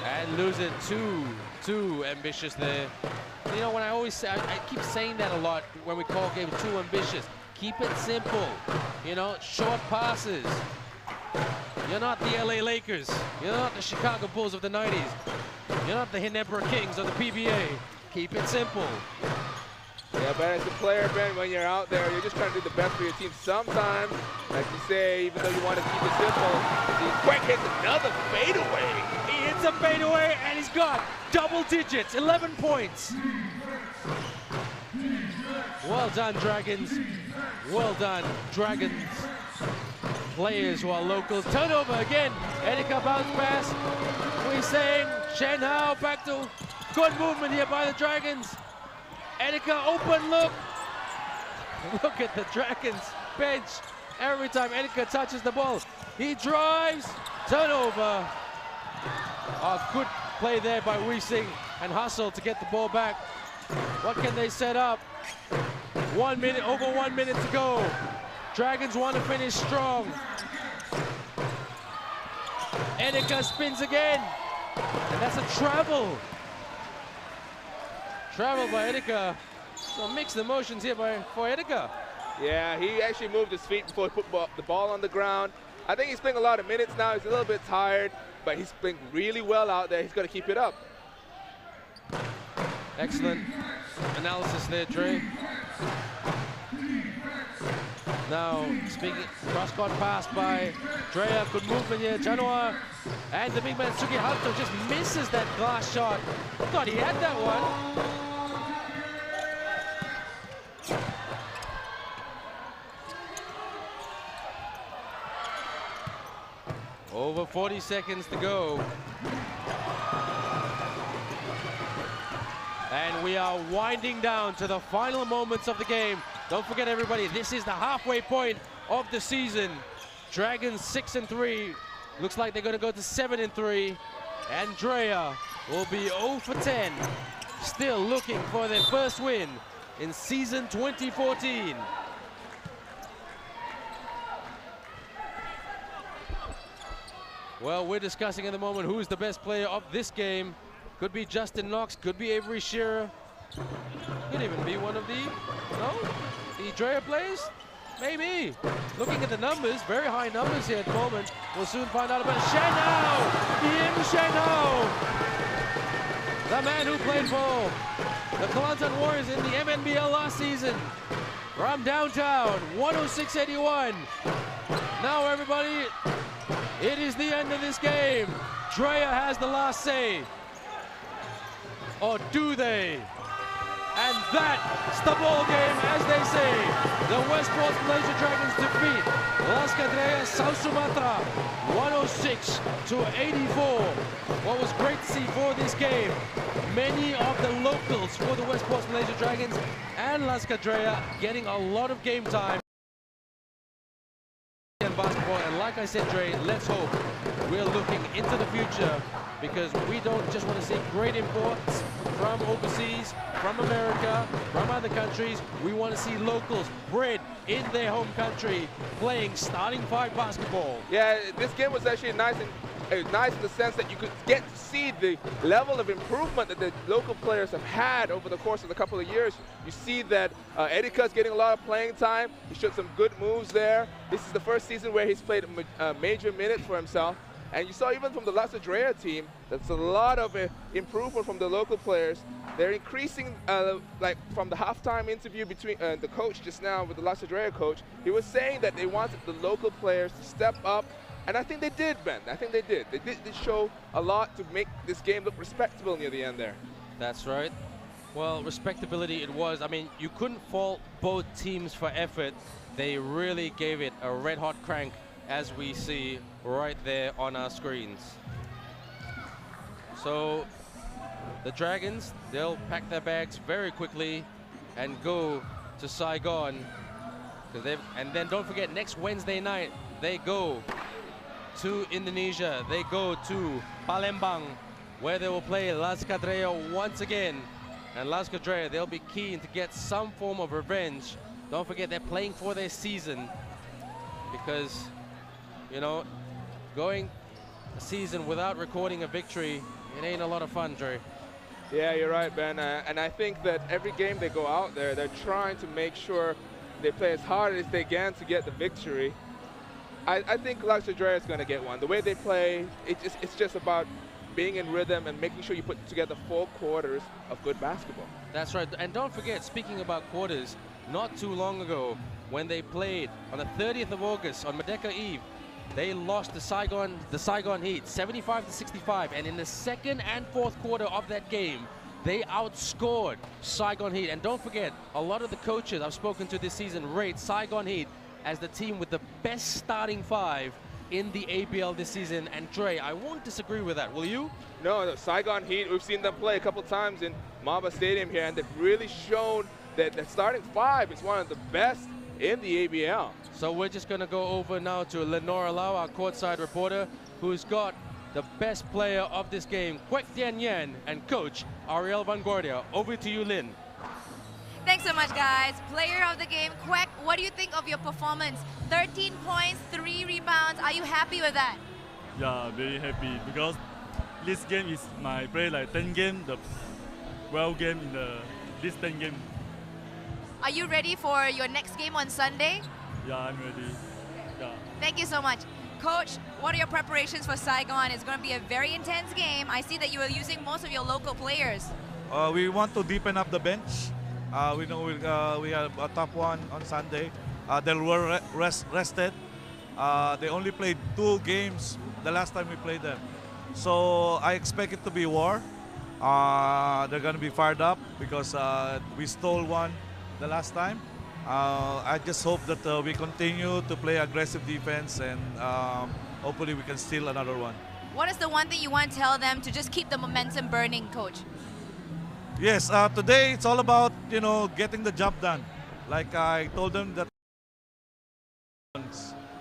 and lose it. Too ambitious there. You know, when I always say, I keep saying that a lot when we call games too ambitious. Keep it simple, you know, short passes. You're not the LA Lakers. You're not the Chicago Bulls of the 90s. You're not the Hinebra Kings of the PBA. Keep it simple. Yeah, but as a player, Ben, when you're out there, you're just trying to do the best for your team. Sometimes, like you say, even though you want to keep it simple, he quick hits another fadeaway. He hits a fadeaway and he's got double digits, 11 points. Well done, Dragons. Well done, Dragons. Players who are locals. Turnover again. Enika bounce pass. We're saying Shen Hao back to good movement here by the Dragons. Enika open look. Look at the Dragons bench. Every time Enika touches the ball, he drives. Turnover. Oh, good play there by Wei Sing and hustle to get the ball back. What can they set up? 1 minute, over 1 minute to go. Dragons want to finish strong. Enika spins again. And that's a travel. Travel by Enika. So mixed emotions here for Enika. Yeah, he actually moved his feet before he put the ball on the ground. I think he's playing a lot of minutes now. He's a little bit tired, but he's playing really well out there. He's got to keep it up. Excellent analysis there, Dre. Now, speaking, cross-court pass by Dreya. Good movement here, Janua. And the big man, Sugihato, just misses that glass shot. Thought he had that one. Over 40 seconds to go. And we are winding down to the final moments of the game. Don't forget, everybody, this is the halfway point of the season. Dragons 6-3. Looks like they're going to go to 7-3. And Dreya will be 0 for 10. Still looking for their first win in season 2014. Well, we're discussing at the moment who's the best player of this game. Could be Justin Knox, could be Avery Shearer. Could even be one of the Dreya players? Maybe. Looking at the numbers, very high numbers here at the moment. We'll soon find out about Shen Hao! Im Shen Hao! The man who played for the Kelantan Warriors in the MNBL last season. From downtown, 106-81. Now everybody, it is the end of this game. Dreya has the last say. Or do they? And that's the ball game, as they say. The Westports Malaysia Dragons defeat Laskar Dreya South Sumatra 106-84. What was great to see for this game, many of the locals for the Westports Malaysia Dragons and Laskar Dreya getting a lot of game time in basketball. And like I said, Dre, let's hope we're looking into the future because we don't just want to see great imports from overseas, from America, from other countries. We want to see locals bred in their home country playing starting five basketball. Yeah, this game was actually nice in the sense that you could get to see the level of improvement that the local players have had over the course of the couple of years. You see that Edika's getting a lot of playing time. He showed some good moves there. This is the first season where he's played major minutes for himself. And you saw even from the Laskar Dreya team, that's a lot of improvement from the local players. They're increasing, like from the halftime interview between the coach just now with the Laskar Dreya coach, he was saying that they wanted the local players to step up. And I think they did, Ben. I think they did. They did show a lot to make this game look respectable near the end there. That's right. Well, respectability it was. I mean, you couldn't fault both teams for effort. They really gave it a red-hot crank, as we see right there on our screens. So the Dragons, they'll pack their bags very quickly and go to Saigon. And then don't forget, next Wednesday night, they go to Indonesia. They go to Palembang, where they will play Laskar Dreya once again. And Laskar Dreya, they'll be keen to get some form of revenge. Don't forget, they're playing for their season, because, you know, going a season without recording a victory, it ain't a lot of fun, Dre. Yeah, you're right, Ben. And I think that every game they go out there, they're trying to make sure they play as hard as they can to get the victory. I think Laskar Dreya is going to get one. The way they play, it's just about being in rhythm and making sure you put together 4 quarters of good basketball. That's right. And don't forget, speaking about quarters, not too long ago, when they played on the 30th of August on Merdeka Eve, they lost the Saigon Heat 75-65, and in the second and fourth quarter of that game, they outscored Saigon Heat. And don't forget, a lot of the coaches I've spoken to this season rate Saigon Heat as the team with the best starting five in the ABL this season. And Dre, I won't disagree with that, will you? No, the Saigon Heat, we've seen them play a couple times in MABA Stadium here, and they've really shown that the starting five is one of the best in the ABL. So we're just going to go over now to Lenora Lau, our courtside reporter, who's got the best player of this game, Kwek Tian Yen, and coach Ariel Vanguardia. Over to you, Lynn. Thanks so much, guys. Player of the game, Kwek, what do you think of your performance? 13 points, 3 rebounds. Are you happy with that? Yeah, very happy, because this game is my play like 10 game, the well game in this 10 game. Are you ready for your next game on Sunday? Yeah, I'm ready. Yeah. Thank you so much. Coach, what are your preparations for Saigon? It's going to be a very intense game. I see that you are using most of your local players. We want to deepen up the bench. We know we have a top one on Sunday. They were rested. They only played 2 games the last time we played them. So I expect it to be war. They're going to be fired up because we stole one the last time. I just hope that we continue to play aggressive defense, and hopefully we can steal another one. What is the one thing you want to tell them to just keep the momentum burning, Coach? Yes, today it's all about, you know, getting the job done. Like I told them that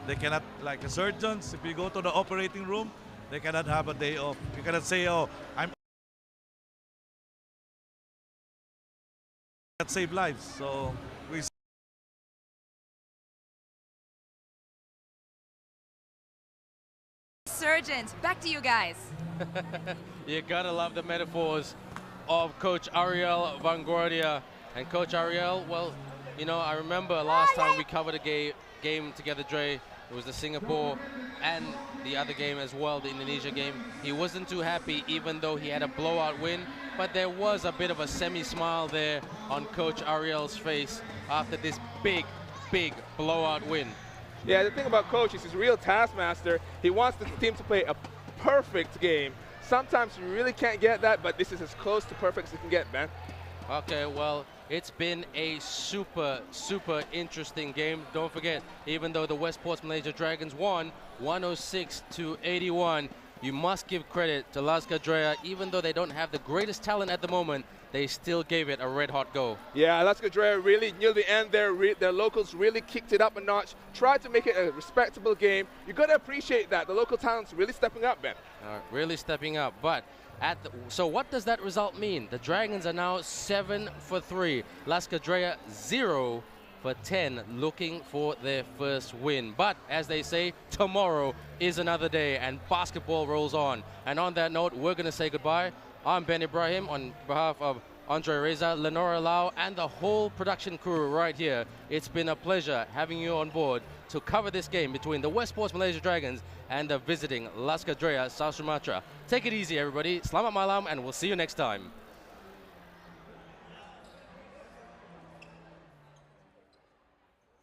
they cannot, like surgeons, if you go to the operating room, they cannot have a day off. You cannot say, oh, I'm that save lives. So we Surgeons, back to you guys. You gotta love the metaphors of Coach Ariel Vanguardia. And Coach Ariel, well, you know, I remember last time we covered a game together, Dre. It was the Singapore and the other game as well, the Indonesia game. He wasn't too happy, even though he had a blowout win, but there was a bit of a semi-smile there on Coach Ariel's face after this big blowout win. Yeah, the thing about Coach is he's a real taskmaster. He wants the team to play a perfect game. Sometimes you really can't get that, but this is as close to perfect as you can get, man. Okay, well, it's been a super interesting game. Don't forget, even though the Westports Malaysia Dragons won 106-81, you must give credit to Laskar Dreya. Even though they don't have the greatest talent at the moment, they still gave it a red-hot go. Yeah, Laskar Dreya really, near the end there, their locals really kicked it up a notch, tried to make it a respectable game. You got to appreciate that. The local talent's really stepping up, Ben. Really stepping up. But so what does that result mean? The Dragons are now 7 for 3. Laskar Dreya 0 for 10, looking for their first win. But as they say, tomorrow is another day, and basketball rolls on. And on that note, we're going to say goodbye. I'm Ben Ibrahim on behalf of Andre Reza, Lenora Lau, and the whole production crew right here. It's been a pleasure having you on board to cover this game between the Westports Malaysia Dragons and the visiting Laskar Dreya, South Sumatra. Take it easy, everybody. Selamat malam, and we'll see you next time.